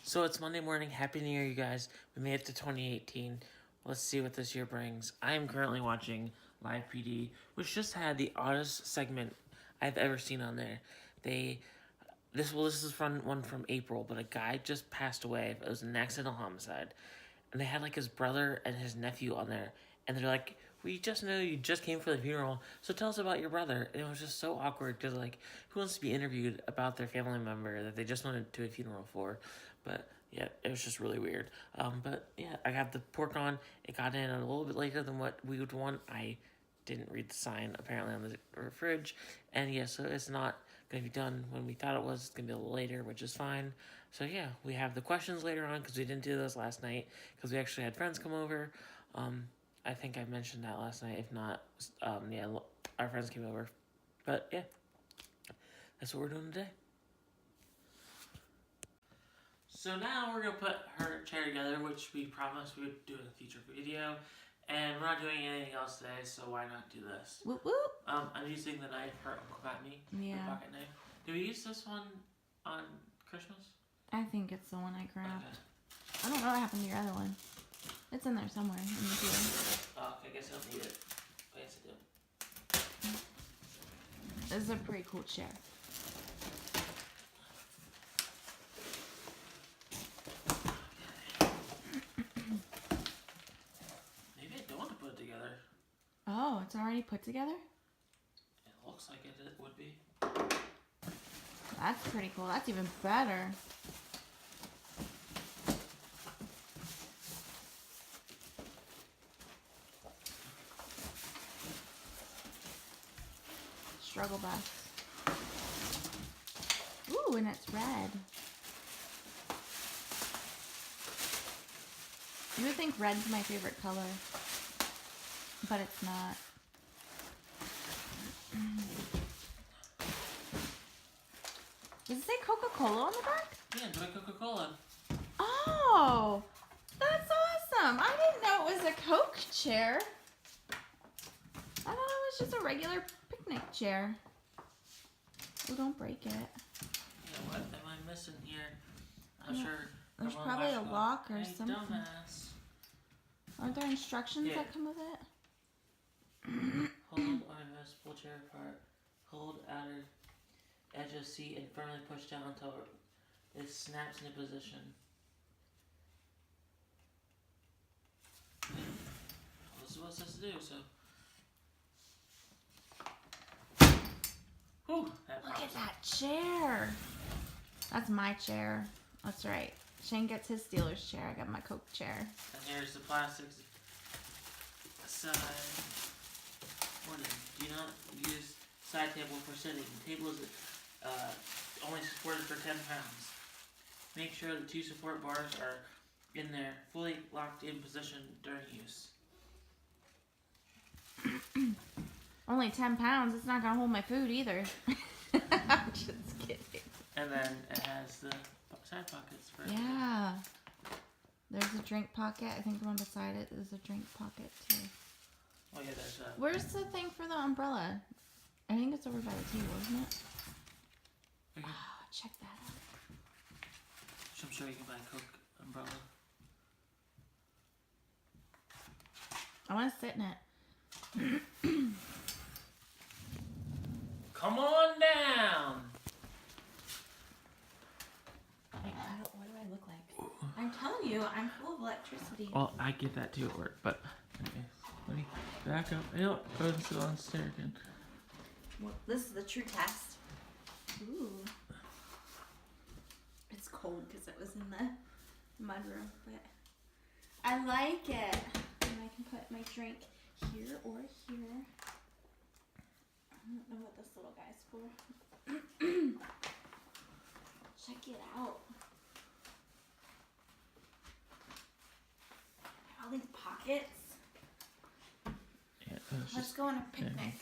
S2: So it's Monday morning. Happy New Year, you guys. We made it to 2018. Let's see what this year brings. I am currently watching Live PD, which just had the oddest segment I've ever seen on there. This is from one from April, but a guy just passed away. It was an accidental homicide. And they had like his brother and his nephew on there. And they're like, we just know you just came for the funeral, so tell us about your brother. And it was just so awkward because, like, who wants to be interviewed about their family member that they just went to a funeral for? But yeah, it was just really weird. But yeah, I got the pork on. It got in a little bit later than what we would want. I didn't read the sign apparently on the fridge, and yeah, so it's not gonna be done when we thought it was. It's gonna be a little later, which is fine. So yeah, we have the questions later on because we didn't do those last night because we actually had friends come over. I think I mentioned that last night. If not, yeah, our friends came over. But yeah, that's what we're doing today. So now we're gonna put her chair together, which we promised we would do in a future video. And we're not doing anything else today, so why not do this?
S1: Whoop whoop.
S2: I'm using the knife her uncle got me.
S1: Yeah.
S2: The pocket knife. Did we use this one on Christmas?
S1: I think it's the one I grabbed.
S2: Okay.
S1: I don't know what happened to your other one. It's in there somewhere in the here.
S2: Oh, I guess I don't need it. Oh, yes, I do.
S1: This is a pretty cool chair.
S2: Maybe I don't want to put it together.
S1: Oh, it's already put together?
S2: It looks like it would be.
S1: That's pretty cool. That's even better. Struggle bus. Ooh, and it's red. You would think red's my favorite color, but it's not. Does it say Coca-Cola on the back?
S2: Yeah, enjoy Coca-Cola.
S1: Oh, that's awesome. I didn't know it was a Coke chair. I thought it was just a regular picnic chair. Oh, don't break it.
S2: Yeah, what am I missing here? I'm
S1: Yeah,
S2: sure.
S1: there's
S2: everyone
S1: probably a
S2: watched
S1: lock or
S2: Hey,
S1: something.
S2: Dumbass.
S1: Aren't there instructions
S2: Yeah.
S1: that come with it?
S2: Hold unadjustable chair apart. Hold outer edge of seat and firmly push down until it snaps into position. Well, this is what it says to do, so. Whew, that
S1: Look
S2: pops.
S1: at that chair. That's my chair. That's right. Shane gets his Steelers chair. I got my Coke chair.
S2: And here's the plastics side. Warning, do not use side table for sitting. The table is only supported for 10 pounds. Make sure the two support bars are in there, fully locked in position during use.
S1: Only 10 pounds. It's not going to hold my food either. I'm just kidding.
S2: And then it has the side pockets for
S1: Yeah. There's a drink pocket. I think the one beside it is a drink pocket too.
S2: Oh yeah, there's a.
S1: Where's the thing for the umbrella? I think it's over by the table, isn't it?
S2: Okay.
S1: Oh, check that out.
S2: So I'm sure you can buy a Coke umbrella.
S1: I want to sit in it.
S2: Come on down.
S1: What do I look like? I'm telling you, I'm full of electricity.
S2: Well, I get that too at work, but anyway, let me back up. You know what? Go ahead and sit on the stair again.
S1: Well, this is the true test. Ooh. It's cold because it was in the mudroom, but I like it. And I can put my drink here or here. I don't know what this little guy's for. Check it out. All these pockets.
S2: Yeah, it's
S1: Let's
S2: just,
S1: go on a picnic.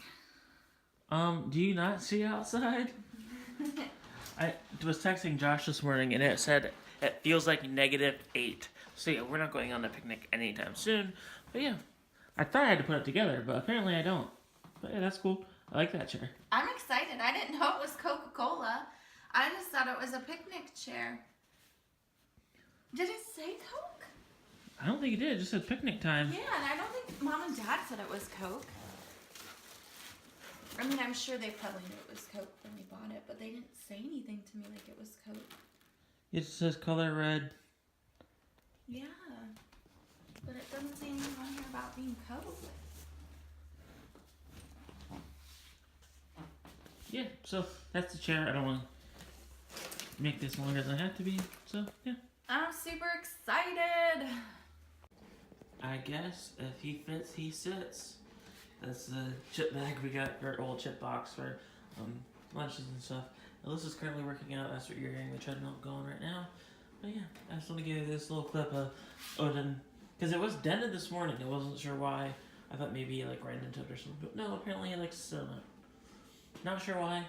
S2: do you not see outside? I was texting Josh this morning and it said it feels like -8. So yeah, we're not going on a picnic anytime soon. But yeah, I thought I had to put it together, but apparently I don't. But yeah, that's cool. I like that chair.
S1: I'm excited. I didn't know it was Coca-Cola. I just thought it was a picnic chair. Did it say Coke?
S2: I don't think it did. It just said picnic time.
S1: Yeah, and I don't think Mom and Dad said it was Coke. I mean, I'm sure they probably knew it was Coke when they bought it, but they didn't say anything to me like it was Coke.
S2: It says color red.
S1: Yeah, but it doesn't say anything on here about being Coke.
S2: Yeah, so that's the chair. I don't want to make this longer than I have to be. So, yeah.
S1: I'm super excited.
S2: I guess if he fits, he sits. That's the chip bag we got, our old chip box for lunches and stuff. Alyssa's currently working out. That's what you're hearing the treadmill going right now. But yeah, I just want to give you this little clip of Odin. Because it was dented this morning. I wasn't sure why. I thought maybe he like ran into it or something. But no, apparently he likes to sit on it. Not sure why.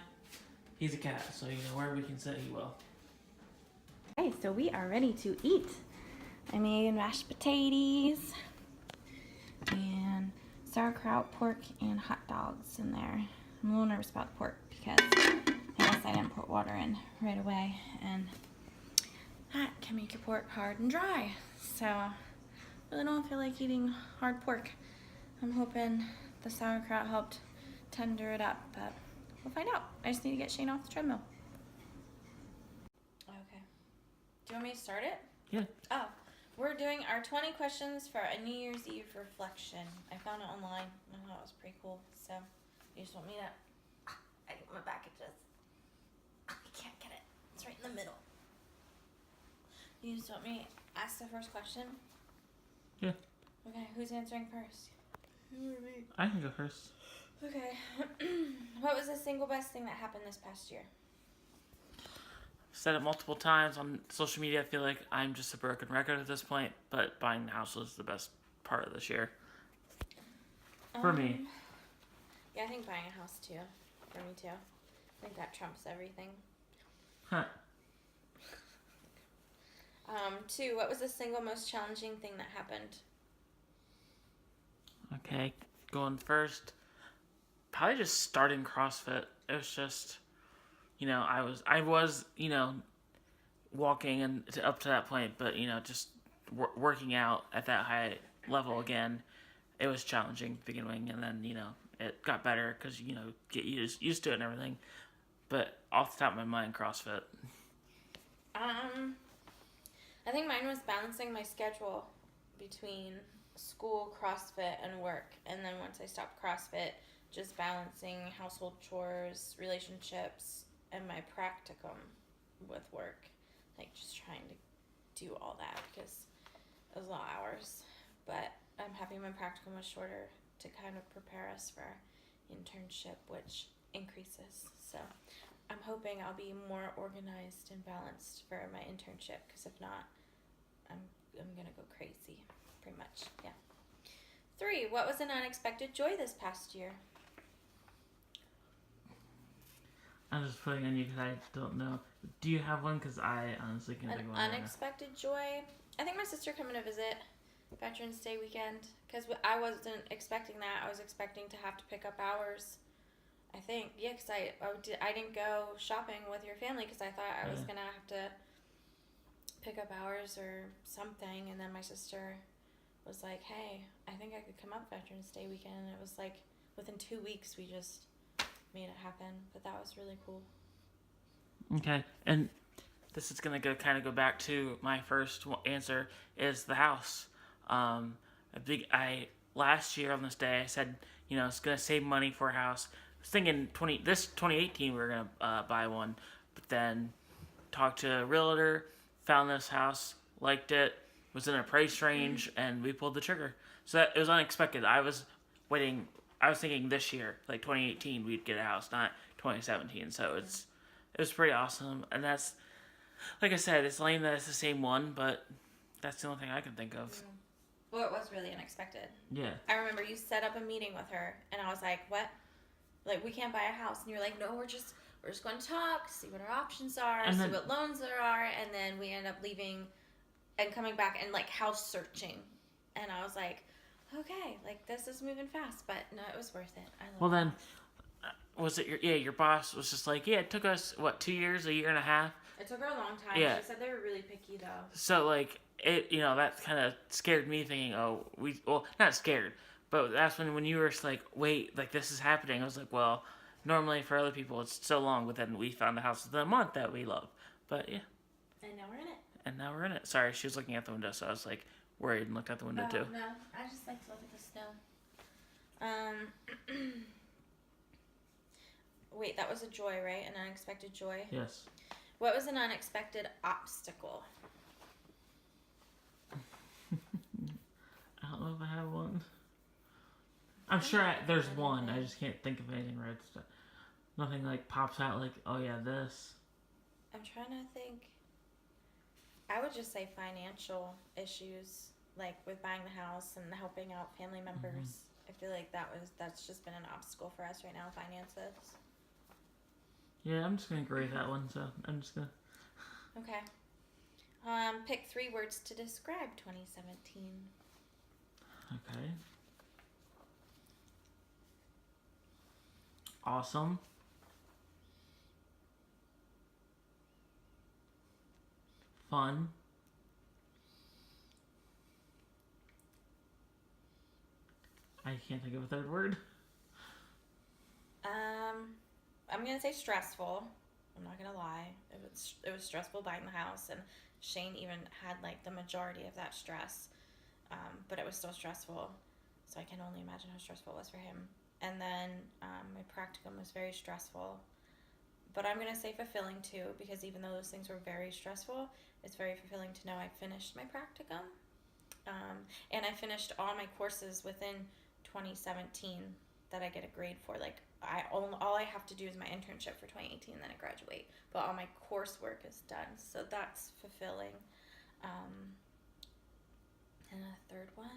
S2: He's a cat, so you know, wherever we can sit, he will.
S1: Okay, so we are ready to eat. I made mashed potatoes and sauerkraut, pork, and hot dogs in there. I'm a little nervous about the pork because I guess I didn't put water in right away, and that can make your pork hard and dry. So I really don't feel like eating hard pork. I'm hoping the sauerkraut helped tender it up, but we'll find out. I just need to get Shane off the treadmill. Okay. Do you want me to start it?
S2: Yeah.
S1: Oh, we're doing our 20 questions for a New Year's Eve reflection. I found it online. I thought it was pretty cool. So, you just want me to... I think my back itches. I can't get it. It's right in the middle. You just want me to ask the first question?
S2: Yeah.
S1: Okay, who's answering first? You or me?
S2: I can go first.
S1: Okay. What was the single best thing that happened this past year?
S2: Said it multiple times on social media. I feel like I'm just a broken record at this point, but buying the house was the best part of this year. For me.
S1: Yeah, I think buying a house too. For me too. I think that trumps everything.
S2: Huh.
S1: 2, what was the single most challenging thing that happened?
S2: Okay, going first. Probably just starting CrossFit. It was just, you know, I was, you know, walking and up to that point, but you know, just working out at that high level again. It was challenging beginning, and then you know it got better because you know get used to it and everything. But off the top of my mind, CrossFit.
S1: I think mine was balancing my schedule between school, CrossFit, and work. And then once I stopped CrossFit, just balancing household chores, relationships, and my practicum with work. Like just trying to do all that because it was a lot of hours. But I'm happy my practicum was shorter to kind of prepare us for our internship, which increases. So I'm hoping I'll be more organized and balanced for my internship because if not, I'm gonna go crazy, pretty much. Yeah. 3, what was an unexpected joy this past year?
S2: I'm just putting on you because I don't know. Do you have one? Because I honestly can't think of one.
S1: An unexpected joy? I think my sister coming to visit Veterans Day weekend because I wasn't expecting that. I was expecting to have to pick up hours. I think, yeah, because I didn't go shopping with your family because I thought I was gonna have to pick up hours or something, and then my sister was like, hey, I think I could come up Veterans Day weekend, and it was like within 2 weeks we just made it happen, but that was really cool.
S2: Okay, and this is gonna go back to my first answer is the house. Last year on this day I said, you know, it's gonna save money for a house. I was thinking 2018 we were gonna buy one, but then talked to a realtor, found this house, liked it, was in a price range, and we pulled the trigger. So it was unexpected. I was thinking this year, like 2018, we'd get a house, not 2017. So it was pretty awesome. And that's, like I said, it's lame that it's the same one, but that's the only thing I can think of.
S1: Well, it was really unexpected.
S2: Yeah.
S1: I remember you set up a meeting with her, and I was like, what? Like, we can't buy a house. And you're like, no, we're just going to talk, see what our options are, see what loans there are, and then we end up leaving and coming back and, like, house searching. And I was like, okay, like, this is moving fast, but no, it was worth it. I love it.
S2: Well, then, was it your boss was just like, yeah, it took us, what, 2 years, a year and a half?
S1: It took her a long time.
S2: Yeah.
S1: She said they were really picky, though.
S2: So, like, it, that kind of scared me thinking, not scared, but that's when you were just like, wait, like, this is happening. I was like, well, normally for other people it's so long, but then we found a house within a month that we love. But, yeah.
S1: And now we're in it.
S2: And now we're in it. Sorry, she was looking out the window, so I was, like, worried and looked out the window, too.
S1: No, I just like to look at the snow. Wait, that was a joy, right? An unexpected joy?
S2: Yes.
S1: What was an unexpected obstacle?
S2: I don't know if I have one. I'm sure there's one. I just can't think of anything right. Nothing like pops out like, oh yeah, this.
S1: I'm trying to think. I would just say financial issues, like with buying the house and helping out family members.
S2: Mm-hmm.
S1: I feel like that's just been an obstacle for us right now, finances.
S2: Yeah, I'm just gonna grade that one. So I'm just gonna.
S1: Okay. Pick 3 words to describe 2017.
S2: Okay. Awesome. Fun. I can't think of a third word.
S1: I'm gonna say stressful. I'm not gonna lie. It was stressful buying the house, and Shane even had like the majority of that stress. But it was still stressful, so I can only imagine how stressful it was for him. And then my practicum was very stressful, but I'm gonna say fulfilling too, because even though those things were very stressful, it's very fulfilling to know I finished my practicum, and I finished all my courses within 2017 that I get a grade for. Like all I have to do is my internship for 2018, and then I graduate. But all my coursework is done, so that's fulfilling. And a third one.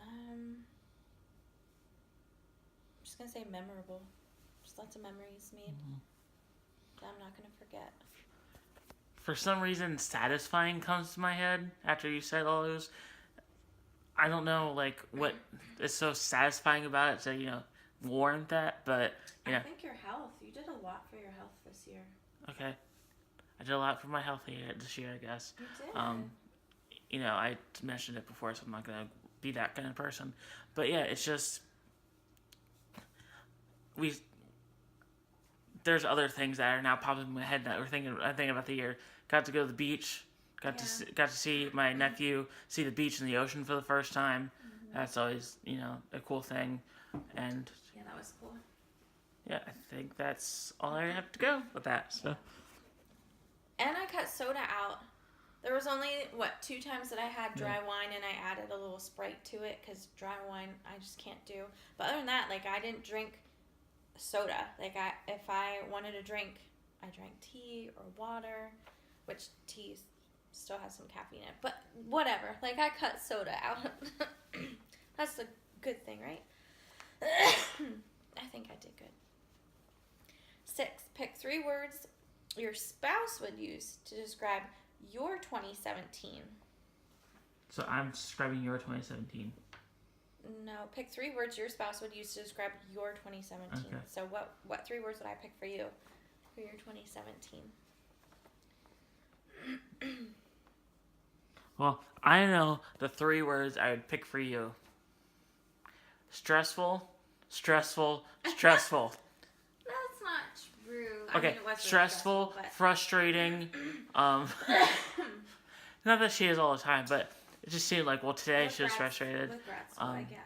S1: I'm just gonna say memorable. Just lots of memories made that I'm not gonna forget.
S2: For some reason, satisfying comes to my head after you said all those. I don't know, like, what is so satisfying about it to, warrant that, but,
S1: I think your health. You did a lot for your health this year.
S2: Okay. I did a lot for my health this year, I guess.
S1: You did.
S2: I mentioned it before, so I'm not going to be that kind of person. But, yeah, it's just... There's other things that are now popping in my head that I'm thinking about the year. Got to go to the beach. Got to see my nephew see the beach and the ocean for the first time. That's always, a cool thing. And
S1: Yeah, that was cool.
S2: yeah, I think that's all I have to go with that. So
S1: And I cut soda out. There was only, 2 times that I had dry wine, and I added a little Sprite to it, because dry wine I just can't do. But other than that, I didn't drink soda. If I wanted a drink, I drank tea or water, which tea still has some caffeine in it. But whatever. I cut soda out. That's a good thing, right? I think I did good. 6. Pick 3 words your spouse would use to describe your 2017.
S2: So I'm describing your 2017.
S1: No, pick 3 words your spouse would use to describe your 2017.
S2: Okay.
S1: So what 3 words would I pick for you for your 2017?
S2: Well, I know the 3 words I would pick for you. Stressful, stressful, stressful.
S1: That's not true.
S2: Okay,
S1: I mean, it was really
S2: stressful,
S1: but...
S2: frustrating. Not that she is all the time, but it just seemed like, today she was frustrated.
S1: With grad school, I get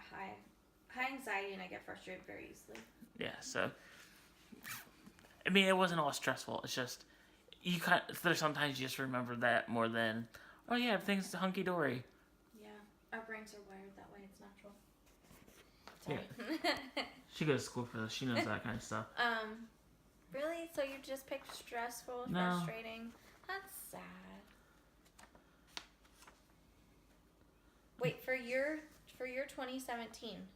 S1: high anxiety, and I get frustrated very easily.
S2: Yeah, so I mean, it wasn't all stressful. It's just there's sometimes you just remember that more than, oh yeah, everything's hunky dory.
S1: Yeah, our brains are wired that way. It's natural.
S2: Yeah. She goes to school for this. She knows that kind of stuff.
S1: Really? So you just picked stressful,
S2: No.
S1: frustrating? That's sad. Wait, for your 2017,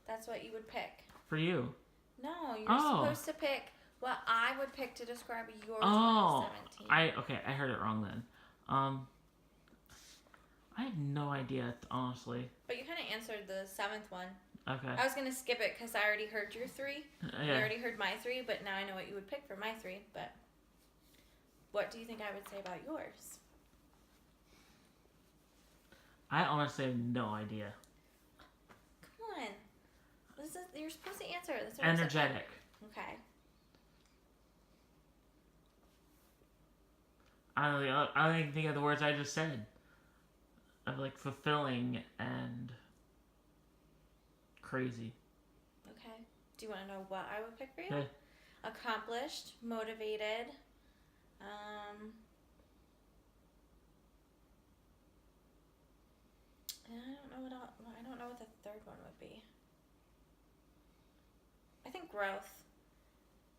S1: that's what you would pick.
S2: For you.
S1: No, you're
S2: Oh.
S1: supposed to pick what I would pick to describe your
S2: Oh,
S1: 2017.
S2: I heard it wrong then. I have no idea, honestly.
S1: But you kind of answered the 7th one.
S2: Okay.
S1: I was gonna skip it because I already heard your 3. You
S2: Yeah.
S1: already heard my 3, but now I know what you would pick for my 3. But what do you think I would say about yours?
S2: I honestly have no idea.
S1: Come on. You're supposed to answer. That's what I said.
S2: Energetic.
S1: Okay.
S2: I don't even think of the words I just said. Of like fulfilling and crazy.
S1: Okay. Do you want to know what I would pick for you?
S2: Yeah.
S1: Accomplished, motivated. And I don't know what else, I don't know what the third one would be. I think growth.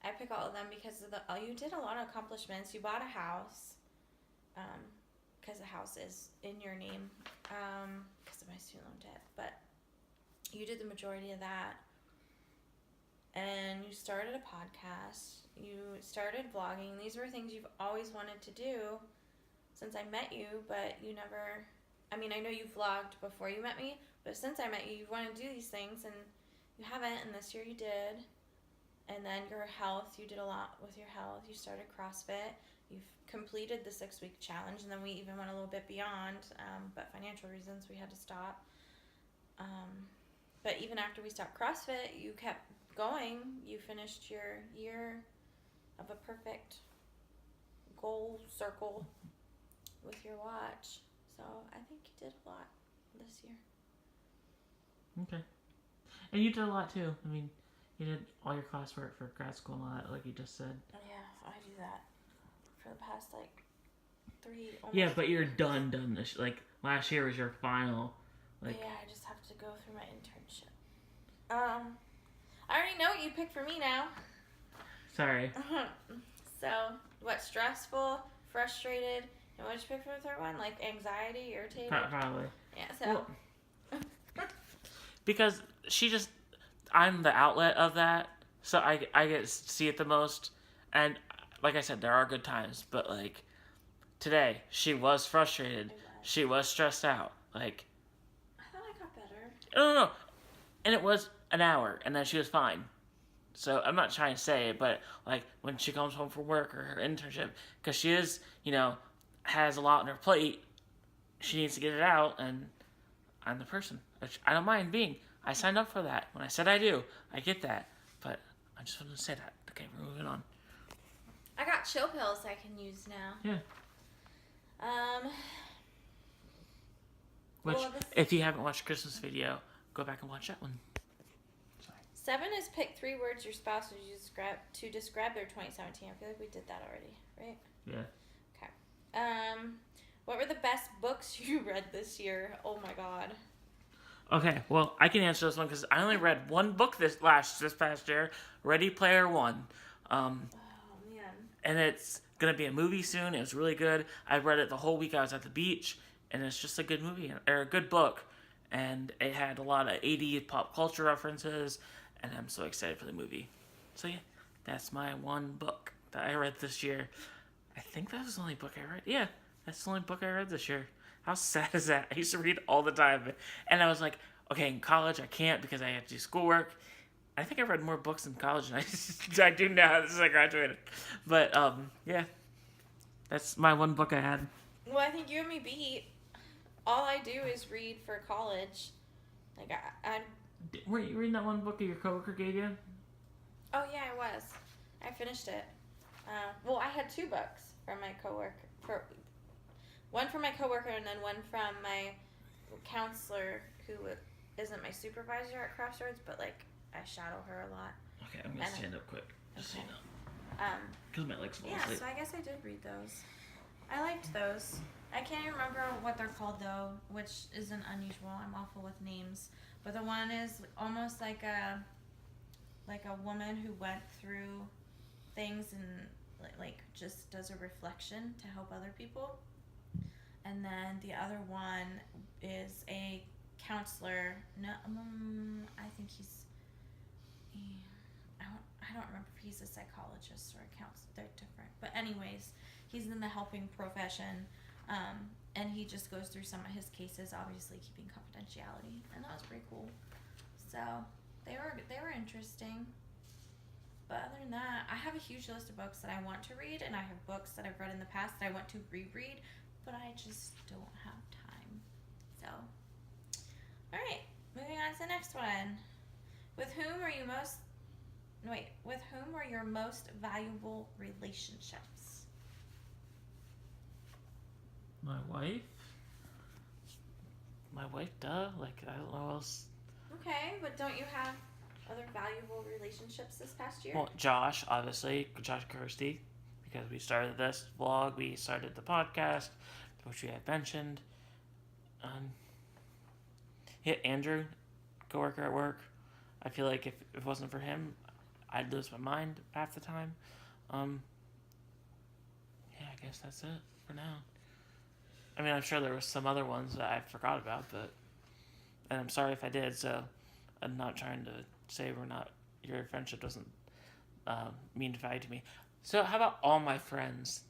S1: I pick all of them because of you did a lot of accomplishments. You bought a house. Because the house is in your name. Because of my student loan debt, but you did the majority of that. And you started a podcast. You started vlogging. These were things you've always wanted to do since I met you, but you never... I mean, I know you vlogged before you met me, but since I met you, you've wanted to do these things, and you haven't, and this year you did. And then your health, you did a lot with your health. You started CrossFit. You've completed the 6-week challenge, and then we even went a little bit beyond, but financial reasons we had to stop. But even after we stopped CrossFit, you kept going. You finished your year of a perfect goal circle with your watch. So I think you did a lot this year.
S2: Okay. And you did a lot too. I mean, you did all your classwork for grad school and all that, like you just said.
S1: Oh, yeah, I do that for the past, 3...
S2: Yeah, but you're done this. Like, last year was your final. Like,
S1: yeah, I just have to go through my internship. I already know what you picked for me now.
S2: sorry.
S1: So, what, stressful, frustrated, and what did you pick for the third one? Like anxiety, irritated?
S2: Probably.
S1: Yeah, so.
S2: Well, because I'm the outlet of that, so I get to see it the most. And like I said, there are good times, but like today, she was frustrated. She was stressed out. Like,
S1: I thought I got better.
S2: no. And it was an hour, and then she was fine. So I'm not trying to say it, but like when she comes home from work or her internship, because she is, has a lot on her plate, she needs to get it out, and I'm the person. Which I don't mind being. I signed up for that. When I said I do, I get that. But I just wanted to say that. Okay, we're moving on.
S1: I got chill pills I can use now.
S2: Yeah. Which,
S1: well,
S2: if you haven't watched Christmas video, go back and watch that one.
S1: 7 is pick 3 words your spouse would use to describe their 2017. I feel like we did that already, right?
S2: Yeah.
S1: Okay. What were the best books you read this year? Oh my god.
S2: Okay, well, I can answer this one because I only read one book this past year, Ready Player One.
S1: Oh man.
S2: And it's gonna be a movie soon. It was really good. I read it the whole week I was at the beach, and it's just a good movie or a good book, and it had a lot of 80s pop culture references, and I'm so excited for the movie. So yeah, that's my one book that I read this year. I think that was the only book I read. Yeah, that's the only book I read this year. How sad is that? I used to read all the time, and I was like, okay, in college I can't because I have to do schoolwork. I think I read more books in college than I do now since I graduated. But yeah, that's my one book I had.
S1: Well, I think you and me beat. All I do is read for college. Like I
S2: Weren't you reading that one book that your coworker gave you?
S1: Oh yeah, I was. I finished it. Well, I had 2 books from my coworker. One from my coworker and then one from my counselor, who isn't my supervisor at Crossroads, but like I shadow her a lot.
S2: Okay, I'm gonna stand up quick, just
S1: Okay.
S2: so you know. Because my legs fall
S1: Yeah,
S2: asleep.
S1: so I guess I did read those. I liked those. I can't even remember what they're called though, which isn't unusual. I'm awful with names. But the one is almost like a woman who went through things and like just does a reflection to help other people. And then the other one is a counselor. No, I think I don't remember if he's a psychologist or a counselor. They're different. But anyways, he's in the helping profession. And he just goes through some of his cases, obviously keeping confidentiality. And that was pretty cool. So they were interesting. But other than that, I have a huge list of books that I want to read, and I have books that I've read in the past that I want to reread, but I just don't have time. So, all right, moving on to the next one. With whom are your most valuable relationships?
S2: My wife? My wife, duh. Like, I don't know what else.
S1: Okay, but don't you have other valuable relationships this past year?
S2: Well, Josh, obviously. Josh Kirsty. Because we started this vlog. We started the podcast, which we had mentioned. Yeah, Andrew, coworker at work. I feel like if it wasn't for him, I'd lose my mind half the time. Yeah, I guess that's it for now. I mean, I'm sure there were some other ones that I forgot about, and I'm sorry if I did, so I'm not trying to say your friendship doesn't mean value to me. So how about all my friends?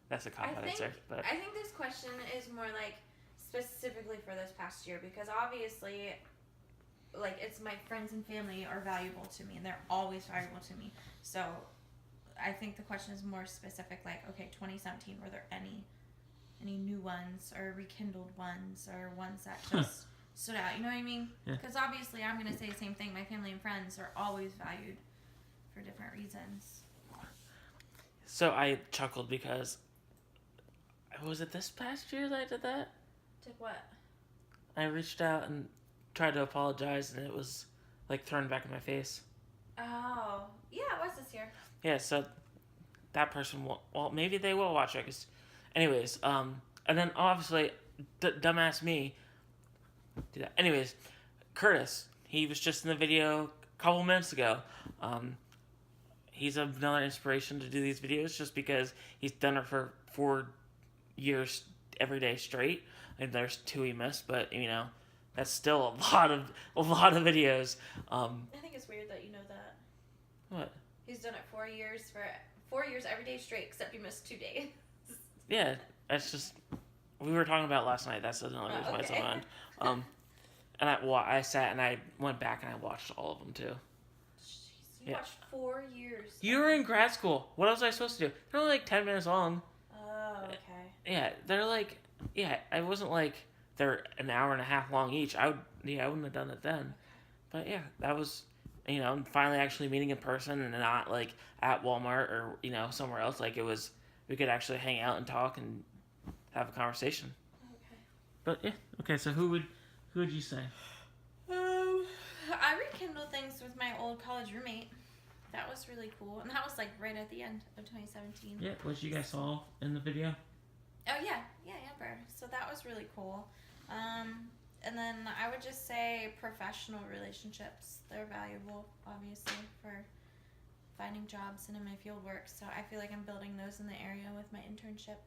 S2: That's a cop answer. But
S1: I think this question is more like specifically for this past year, because obviously, like, it's my friends and family are valuable to me, and they're always valuable to me. So I think the question is more specific, like, okay, 2017, were there any new ones or rekindled ones or ones that just stood out? You know what I mean? Because obviously I'm going to say the same thing. My family and friends are always valued for different reasons.
S2: So I chuckled because, was it this past year that I did that?
S1: Did what?
S2: I reached out and tried to apologize, and it was like thrown back in my face.
S1: Oh, yeah, it was this year.
S2: Yeah, so that person well, maybe they will watch it. Cause, anyways, and then obviously, dumbass me. Do that. Anyways, Curtis, he was just in the video a couple minutes ago. He's another inspiration to do these videos just because he's done it for 4 years every day straight. And there's 2 he missed, but you know, that's still a lot of videos.
S1: I think it's weird that you know that.
S2: What?
S1: He's done it 4 years for 4 years every day straight, except he missed 2 days.
S2: Yeah, that's just we were talking about last night. That's another reason why it's on. And I sat and I went back and I watched all of them too.
S1: Jeez, you watched 4 years.
S2: You were in grad school. What was I supposed to do? They're only like 10 minutes long.
S1: Oh, okay.
S2: Yeah, they're like, I wasn't like they're an hour and a half long each. I wouldn't have done it then. But yeah, that was, finally actually meeting in person and not like at Walmart or, somewhere else. Like it was, we could actually hang out and talk and have a conversation.
S1: Okay.
S2: But yeah, okay, so who would you say?
S1: I rekindled things with my old college roommate. That was really cool. And that was like right at the end of 2017.
S2: Yeah, what you guys saw in the video?
S1: Oh, yeah, Amber. So that was really cool. And then I would just say professional relationships. They're valuable, obviously, for finding jobs and in my field work. So I feel like I'm building those in the area with my internship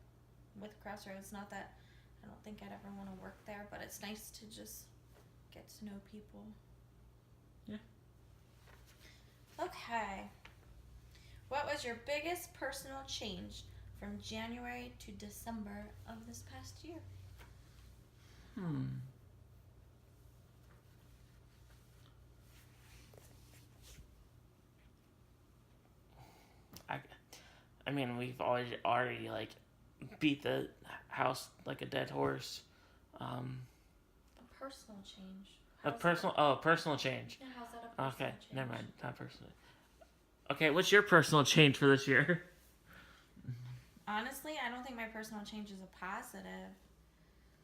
S1: with Crossroads. Not that I don't think I'd ever want to work there, but it's nice to just get to know people.
S2: Yeah.
S1: Okay. What was your biggest personal change from January to December of this past year?
S2: I mean, we've already like beat the house like a dead horse.
S1: A personal change.
S2: Personal change.
S1: Yeah, how's that a personal
S2: Okay,
S1: change?
S2: never mind, not personal. Okay, what's your personal change for this year?
S1: Honestly, I don't think my personal change is a positive.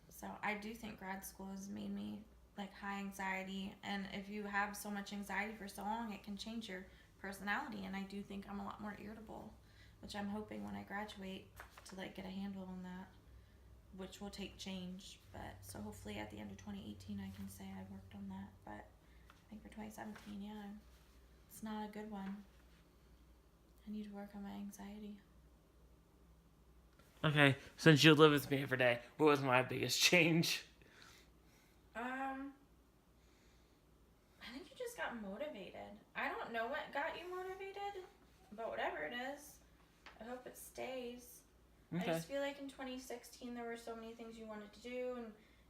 S1: So I do think grad school has made me like high anxiety, and if you have so much anxiety for so long, it can change your personality. And I do think I'm a lot more irritable, which I'm hoping when I graduate to like get a handle on that, which will take change. But so hopefully at the end of 2018 I can say I worked on that. But I think for 2017, yeah, it's not a good one. I need to work on my anxiety.
S2: Okay, since you live with me every day, what was my biggest change?
S1: I think you just got motivated. I don't know what got you motivated, but whatever it is, I hope it stays.
S2: Okay.
S1: I just feel like in 2016 there were so many things you wanted to do, and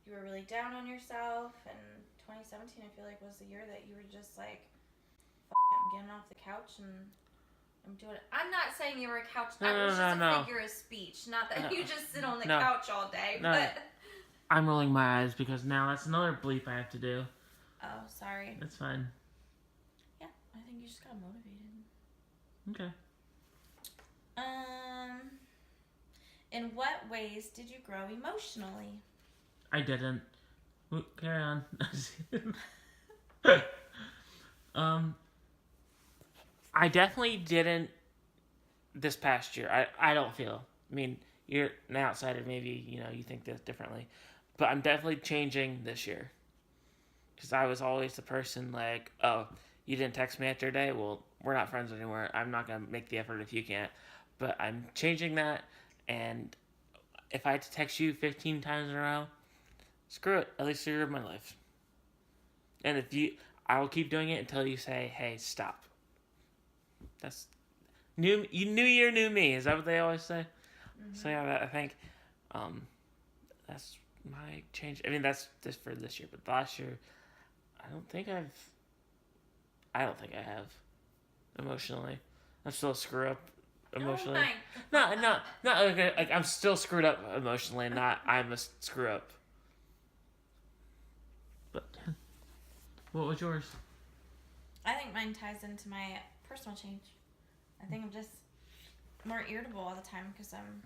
S1: you were really down on yourself, and 2017 I feel like was the year that you were just like, I'm getting off the couch and I'm doing it. I'm not saying you were a couch.
S2: No,
S1: it was just
S2: no.
S1: a figure of speech. Not that
S2: No.
S1: you just sit on the
S2: No.
S1: couch all day.
S2: No.
S1: But
S2: I'm rolling my eyes because now that's another bleep I have to do.
S1: oh, sorry.
S2: That's fine.
S1: Yeah, I think you just got motivated.
S2: Okay.
S1: In what ways did you grow emotionally?
S2: I didn't. Carry on. I definitely didn't this past year. I don't feel. I mean, you're an outsider. Maybe, you think this differently. But I'm definitely changing this year. Because I was always the person like, oh, you didn't text me after a day? Well, we're not friends anymore. I'm not going to make the effort if you can't. But I'm changing that. And if I had to text you 15 times in a row, screw it. At least you're in my life. And I will keep doing it until you say, hey, stop. That's new year, new me. Is that what they always say? Mm-hmm. So yeah, I think that's my change. I mean, that's just for this year, but last year, I don't think I have emotionally. I'm still a screw up emotionally.
S1: Oh
S2: No, like I'm still screwed up emotionally, not I'm a screw up. But what was yours?
S1: I think mine ties into my personal change. I think I'm just more irritable all the time because I'm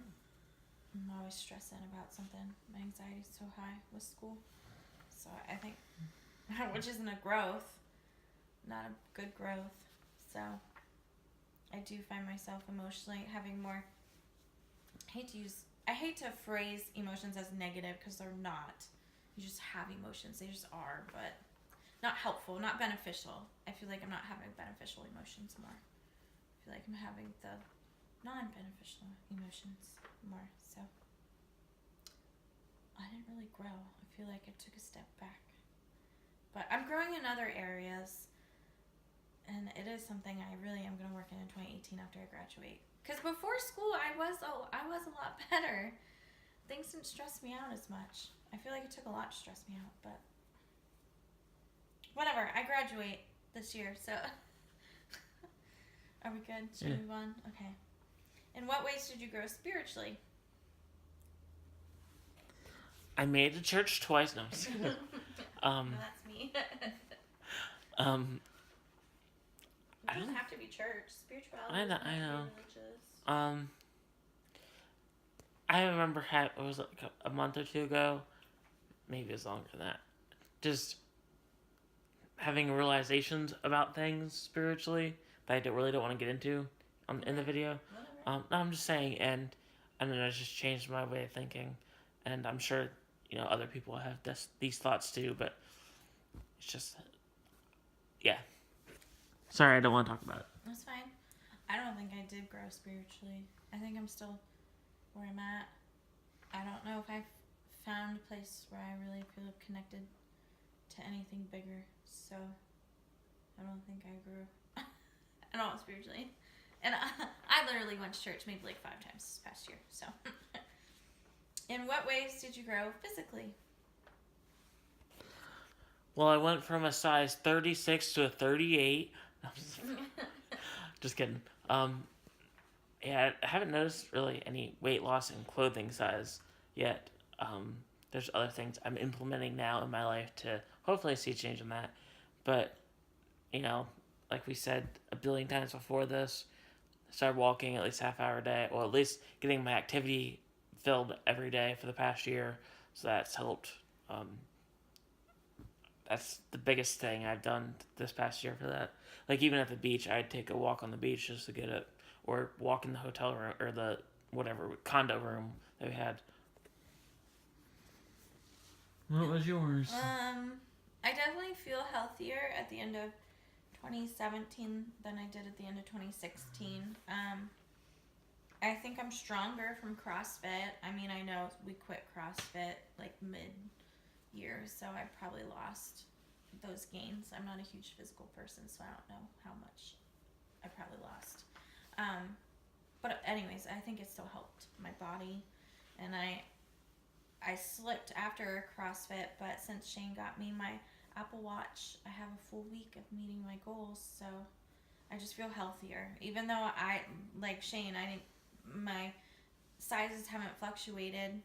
S1: always stressing about something. My anxiety's so high with school. So I think, which isn't a growth, not a good growth. So I do find myself emotionally having more, I hate to phrase emotions as negative because they're not. You just have emotions. They just are, but not helpful, not beneficial. I feel like I'm not having beneficial emotions more. I feel like I'm having the non-beneficial emotions more. So I didn't really grow. I feel like I took a step back. But I'm growing in other areas. And it is something I really am going to work in 2018 after I graduate. Because before school, I was a lot better. Things didn't stress me out as much. I feel like it took a lot to stress me out, but whatever. I graduate this year, so are we good? Should we move on? Okay. In what ways did you grow spiritually?
S2: I made it to church twice. No,
S1: No, that's me. It doesn't have to be church. Spirituality.
S2: I know.
S1: Religious.
S2: I remember it was like a month or two ago, maybe it was longer than that, just having realizations about things spiritually that I really don't want to get into in the video. No, I'm just saying, and then I just changed my way of thinking, and I'm sure other people have these thoughts too, but it's just, yeah. Sorry, I don't want to talk about it.
S1: That's fine. I don't think I did grow spiritually. I think I'm still where I'm at. I don't know if I've found a place where I really feel connected to anything bigger. So I don't think I grew at all spiritually. And I literally went to church maybe like 5 times this past year. So in what ways did you grow physically?
S2: Well, I went from a size 36 to a 38. Just kidding. Yeah, I haven't noticed really any weight loss in clothing size yet. There's other things I'm implementing now in my life to hopefully see a change in that. But, like we said a billion times before this, I started walking at least half hour a day, or at least getting my activity filled every day for the past year. So that's helped. That's the biggest thing I've done this past year for that. Like, even at the beach, I'd take a walk on the beach just to get it, or walk in the hotel room, or the condo room that we had. What was yours?
S1: I definitely feel healthier at the end of 2017 than I did at the end of 2016. I think I'm stronger from CrossFit. I mean, I know we quit CrossFit like mid-year, so I probably lost those gains. I'm not a huge physical person, so I don't know how much I probably lost. But anyways, I think it still helped my body, and I slipped after CrossFit, but since Shane got me my Apple Watch, I have a full week of meeting my goals, so I just feel healthier. Even though I, like Shane, my sizes haven't fluctuated,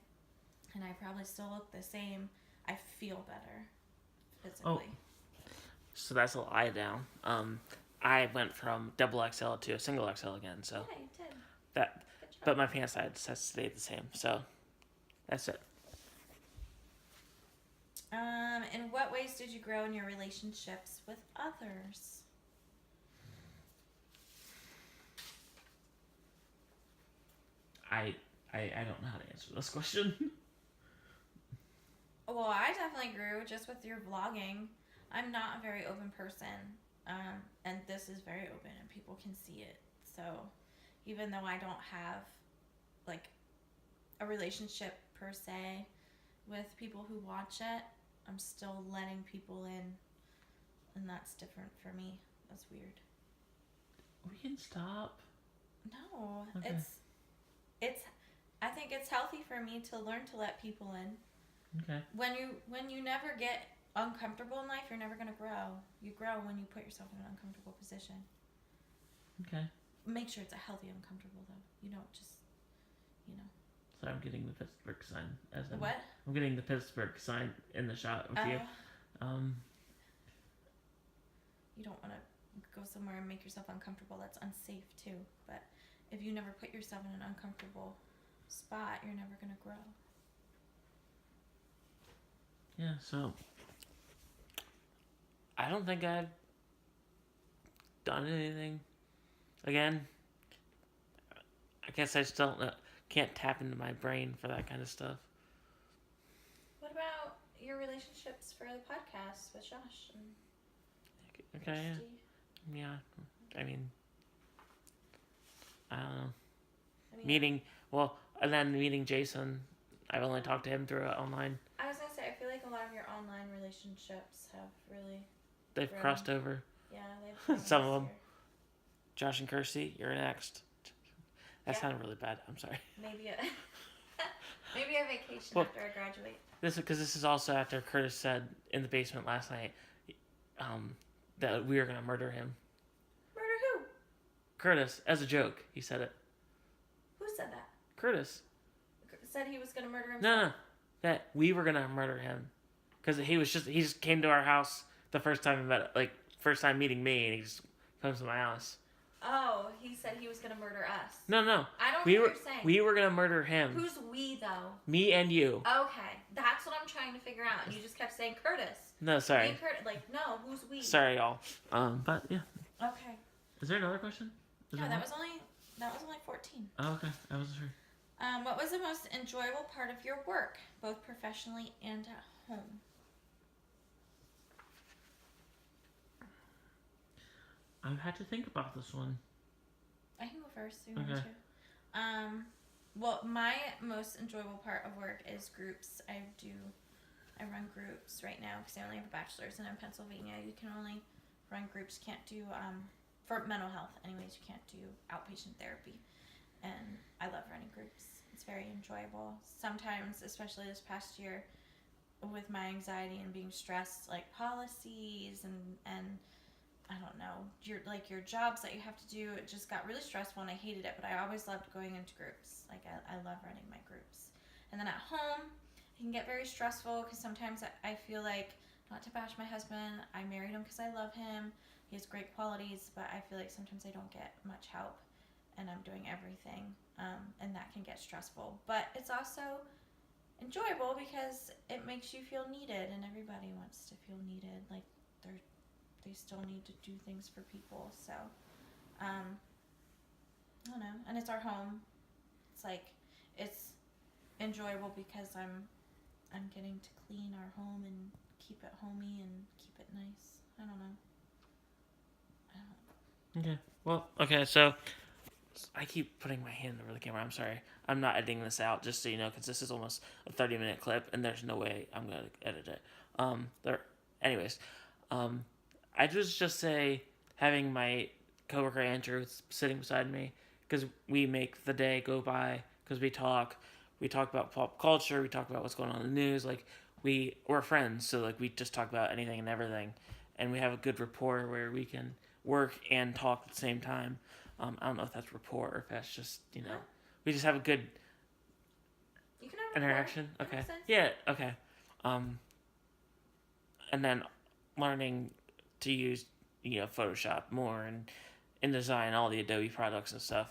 S1: and I probably still look the same, I feel better physically.
S2: So that's a lie down. I went from double XL to a single XL again, so
S1: Yeah, you did.
S2: that,
S1: Good job.
S2: but my pant size has stayed the same, so that's it.
S1: In what ways did you grow in your relationships with others?
S2: I don't know how to answer this question.
S1: Well, I definitely grew just with your vlogging. I'm not a very open person, and this is very open, and people can see it. So, even though I don't have like a relationship per se with people who watch it, I'm still letting people in, and that's different for me. That's weird.
S2: We can stop.
S1: No,
S2: Okay.
S1: it's. I think it's healthy for me to learn to let people in.
S2: Okay.
S1: When you never get uncomfortable in life, you're never gonna grow. You grow when you put yourself in an uncomfortable position.
S2: Okay.
S1: Make sure it's a healthy uncomfortable though. You don't just,
S2: So I'm getting the Pittsburgh sign as in,
S1: What?
S2: I'm getting the Pittsburgh sign in the shot with you.
S1: You don't want to go somewhere and make yourself uncomfortable. That's unsafe too. But if you never put yourself in an uncomfortable spot, you're never gonna grow.
S2: Yeah. So I don't think I've done anything. Again, I guess I still can't tap into my brain for that kind of stuff.
S1: What about your relationships for the podcast with Josh and
S2: Okay.
S1: Steve?
S2: Yeah. I mean, I don't know.
S1: I mean,
S2: And then meeting Jason. I've only talked to him through online.
S1: I was gonna say, I feel like a lot of your online relationships have really,
S2: They've
S1: Right.
S2: crossed over.
S1: yeah, they've grown
S2: Some of
S1: this
S2: them.
S1: year.
S2: Josh and Kirsty, you're next. That
S1: Yeah.
S2: sounded really bad. I'm sorry.
S1: Maybe a maybe a vacation
S2: Well-
S1: after I graduate.
S2: This is also after Curtis said in the basement last night, that we were gonna murder him.
S1: Murder who?
S2: Curtis, as a joke, he said it.
S1: Who said that?
S2: Curtis.
S1: Said he was gonna murder himself.
S2: No, that we were gonna murder him, because he just came to our house the first time first time meeting me, and he just comes to my house.
S1: Oh, he said he was gonna murder us.
S2: No,
S1: I don't
S2: we
S1: know
S2: were
S1: what you're saying.
S2: we were gonna murder him.
S1: Who's we though?
S2: Me and you.
S1: Okay, that's what I'm trying to figure out. And you just kept saying Curtis.
S2: No,
S1: Me
S2: sorry,
S1: and Curtis. Like, no, who's we?
S2: sorry, y'all. But yeah.
S1: Okay.
S2: Is there another question? Is
S1: No,
S2: there
S1: that
S2: more?
S1: was only 14.
S2: Oh, okay. I wasn't sure.
S1: What was the most enjoyable part of your work, both professionally and at home?
S2: I've had to think about this one.
S1: I can go first. If you want
S2: Okay.
S1: to. Well, my most enjoyable part of work is groups. I run groups right now because I only have a bachelor's, and in Pennsylvania, you can only run groups. You can't do for mental health, anyways. You can't do outpatient therapy, and I love running groups. It's very enjoyable. Sometimes, especially this past year, with my anxiety and being stressed, like policies and I don't know, your jobs that you have to do, it just got really stressful and I hated it, but I always loved going into groups. Like, I love running my groups. And then at home, it can get very stressful because sometimes I feel like, not to bash my husband, I married him because I love him. He has great qualities, but I feel like sometimes I don't get much help and I'm doing everything. And that can get stressful. But it's also enjoyable because it makes you feel needed, and everybody wants to feel needed. Like, they still need to do things for people. So, I don't know. And it's our home. It's like, it's enjoyable because I'm getting to clean our home and keep it homey and keep it nice. I don't know.
S2: Okay. Well, okay, so I keep putting my hand over the camera. I'm sorry. I'm not editing this out, just so you know, because this is almost a 30-minute clip, and there's no way I'm going to edit it. Anyways, I just say having my coworker Andrew sitting beside me, because we make the day go by, because we talk, we talk about pop culture, we talk about what's going on in the news. Like, we're friends, so like we just talk about anything and everything, and we have a good rapport where we can work and talk at the same time. I don't know if that's rapport or if that's just, we just have a good
S1: You can have
S2: interaction.
S1: That
S2: Okay.
S1: makes sense.
S2: Yeah. Okay. And then learning to use Photoshop more and InDesign, all the Adobe products and stuff.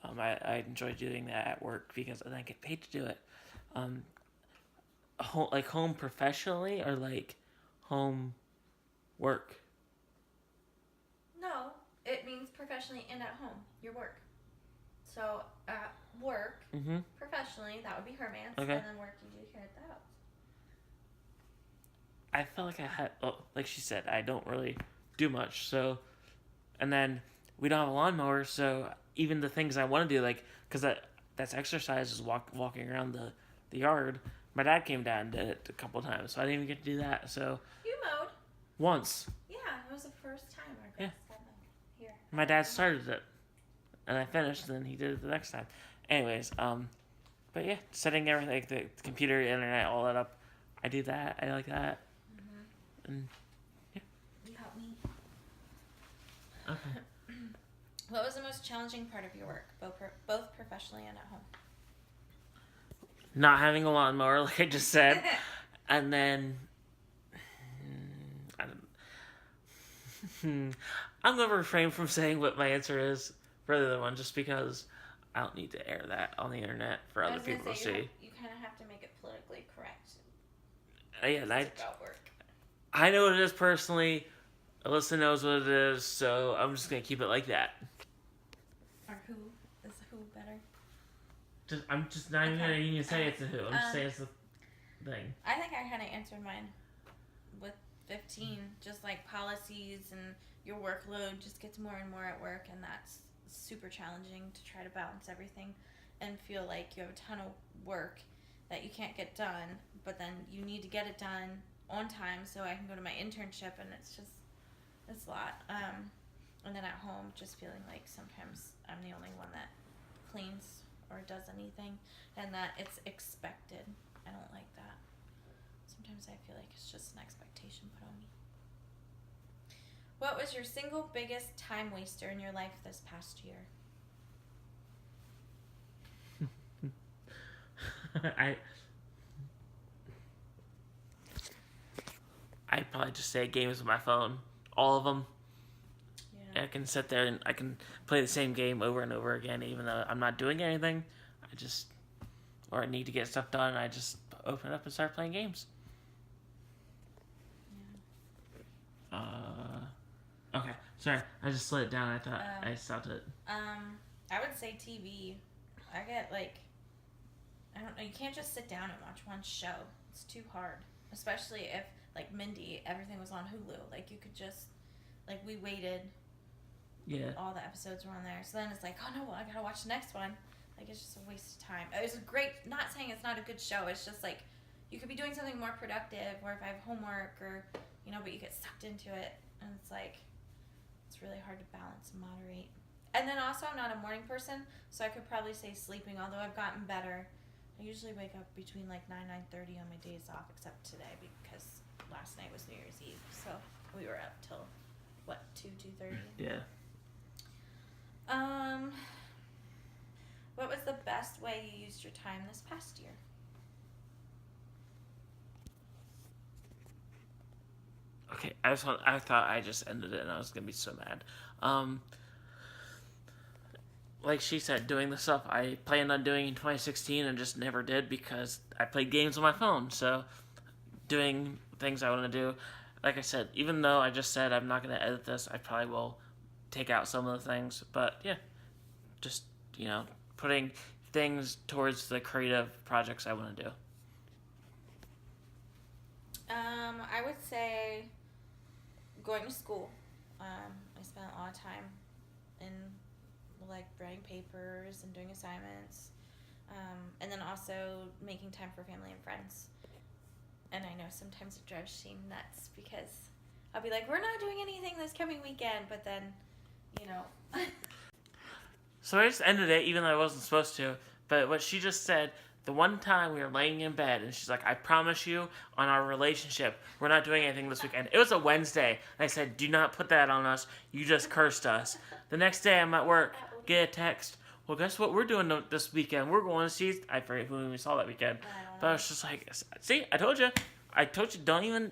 S2: I enjoy doing that at work because I get paid to do it. Home professionally or like home work.
S1: No, it means professionally and at home. Your work. So at work,
S2: Mm-hmm.
S1: professionally, that would be Hermance,
S2: Okay.
S1: and then work you do here at the house.
S2: I felt like I had, like she said, I don't really do much. So, and then we don't have a lawnmower, so even the things I want to do, like, because that's exercise, is walking around the yard. My dad came down and did it a couple times, so I didn't even get to do that. So
S1: You mowed.
S2: once,
S1: Yeah, it was the first time our grass got mowed here.
S2: my dad started it, and I finished, and then he did it the next time. Anyways, but yeah, setting everything, like the computer, internet, all that up, I do that. I like that. And
S1: You helped me.
S2: okay.
S1: What was the most challenging part of your work, both professionally and at home?
S2: Not having a lawnmower, like I just said, and then I'm gonna refrain from saying what my answer is for the other one, just because I don't need to air that on the internet for
S1: I
S2: other
S1: was gonna
S2: people to
S1: say,
S2: see.
S1: You kind of have to make it politically correct.
S2: Yeah, and
S1: It's about work.
S2: I know what it is personally. Alyssa knows what it is, so I'm just gonna keep it like that.
S1: Or who is who better?
S2: I'm just not even
S1: Okay.
S2: gonna even say it's a who. I'm just saying it's a thing.
S1: I think I kind of answered mine with 15. Just like policies and your workload just gets more and more at work, and that's super challenging to try to balance everything and feel like you have a ton of work that you can't get done, but then you need to get it done on time so I can go to my internship, and it's a lot. And then at home, just feeling like sometimes I'm the only one that cleans or does anything, and that it's expected. I don't like that. Sometimes I feel like it's just an expectation put on me. What was your single biggest time waster in your life this past year?
S2: I'd probably just say games on my phone. All of them.
S1: Yeah.
S2: I can sit there and I can play the same game over and over again, even though I'm not doing anything. Or I need to get stuff done, I just open it up and start playing games. Okay, sorry, I just slid it down. I thought I stopped it.
S1: I would say TV. I get I don't know, you can't just sit down and watch one show. It's too hard. Especially if, like Mindy, everything was on Hulu. Like, you could just, we waited.
S2: Yeah.
S1: All the episodes were on there. So then it's like, oh no, I gotta watch the next one. Like, it's just a waste of time. It was great, not saying it's not a good show. It's just like, you could be doing something more productive, or if I have homework, or, but you get sucked into it. And it's like, it's really hard to balance and moderate. And then also, I'm not a morning person, so I could probably say sleeping, although I've gotten better. I usually wake up between 9, 9:30 on my days off, except today because last night was New Year's Eve. So we were up till, 2:30?
S2: Yeah.
S1: What was the best way you used your time this past year?
S2: Okay, I thought I just ended it and I was gonna be so mad. Like she said, doing the stuff I planned on doing in 2016 and just never did because I played games on my phone. So, doing things I want to do. Like I said, even though I just said I'm not going to edit this, I probably will take out some of the things. But yeah, just, putting things towards the creative projects I want to do.
S1: I would say going to school. I spent a lot of time in writing papers and doing assignments, and then also making time for family and friends. And I know sometimes it drives Shane nuts because I'll be like, we're not doing anything this coming weekend, but then,
S2: So I just ended it even though I wasn't supposed to. But what she just said, The one time we were laying in bed, and she's like, I promise you, on our relationship, we're not doing anything this weekend. It was a Wednesday. And I said, do not put that on us. You just cursed us. The next day, I'm at work, get a text. Well, guess what we're doing this weekend? We're going to see... I forget who we saw that weekend. But I was just like, see, I told you. Don't even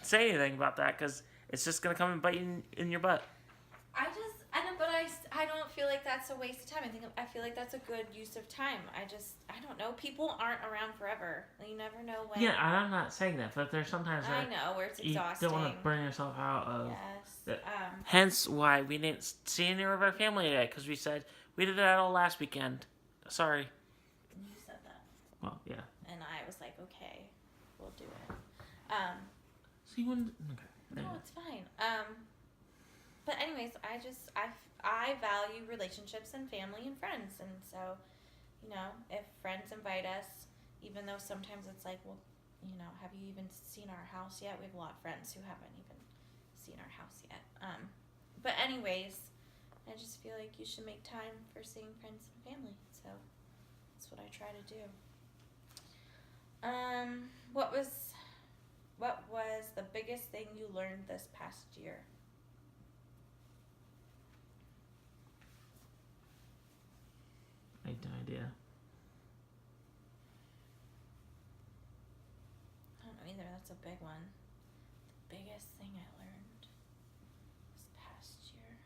S2: say anything about that, because it's just going to come and bite you in your butt.
S1: I don't feel like that's a waste of time. I feel like that's a good use of time. I don't know. People aren't around forever. You never know when.
S2: Yeah, I'm not saying that, but there's sometimes
S1: I know where it's
S2: you
S1: exhausting.
S2: don't want to burn yourself out of.
S1: Yes.
S2: Hence why we didn't see any of our family today, because we said we did that all last weekend. Sorry.
S1: You said that.
S2: Well, yeah.
S1: And I was like, okay, we'll do it.
S2: So you wouldn't... Okay.
S1: No, it's fine. But anyways, I value relationships and family and friends, and so, if friends invite us, even though sometimes it's like, well, have you even seen our house yet? We have a lot of friends who haven't even seen our house yet. But anyways, I just feel like you should make time for seeing friends and family, so that's what I try to do. What was the biggest thing you learned this past year?
S2: I had no idea.
S1: I don't know either. That's a big one. The biggest thing I learned this past year.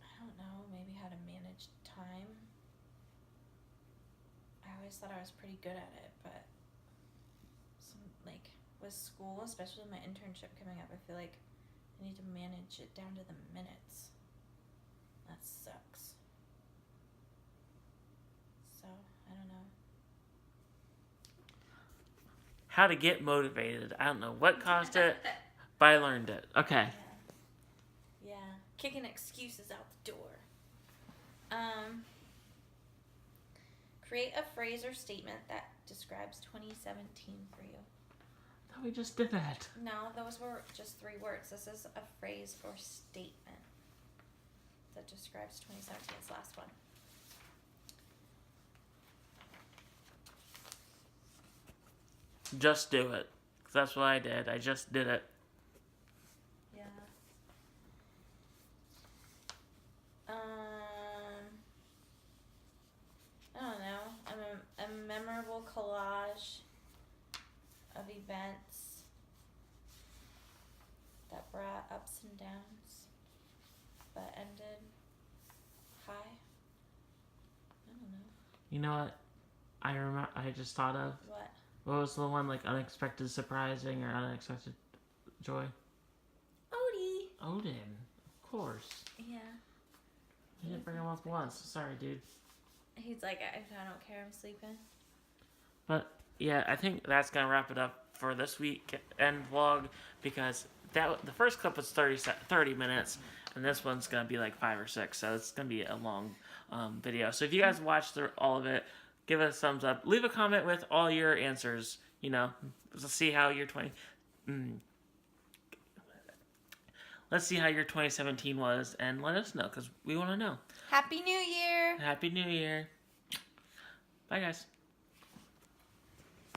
S1: I don't know. Maybe how to manage time. I always thought I was pretty good at it, but with school, especially my internship coming up, I feel like I need to manage it down to the minutes. That sucks. So, I don't know.
S2: How to get motivated. I don't know what caused it, but I learned it. Okay.
S1: Yeah. Kicking excuses out the door. Create a phrase or statement that describes 2017 for you.
S2: We just did that.
S1: No, those were just 3 words. This is a phrase or statement that describes 2017. It's the last one.
S2: Just do it. That's what I did. I just did it.
S1: Yeah. I don't know. A memorable collage of events that brought ups and downs, but ended high. I don't know.
S2: You know what? I just thought of.
S1: What?
S2: What was the one, like, unexpected surprising or unexpected joy? Odin. Of course.
S1: Yeah.
S2: You didn't bring him up once. Sorry, dude.
S1: He's like, I don't care, I'm sleeping.
S2: But, yeah, I think that's going to wrap it up for this weekend vlog, because the first clip was 30 minutes, and this one's going to be like 5 or 6, so it's going to be a long video. So if you guys watched all of it, give it a thumbs up. Leave a comment with all your answers, Let's see how your 2017 was, and let us know, because we want to know.
S1: Happy New Year!
S2: Happy New Year. Bye, guys.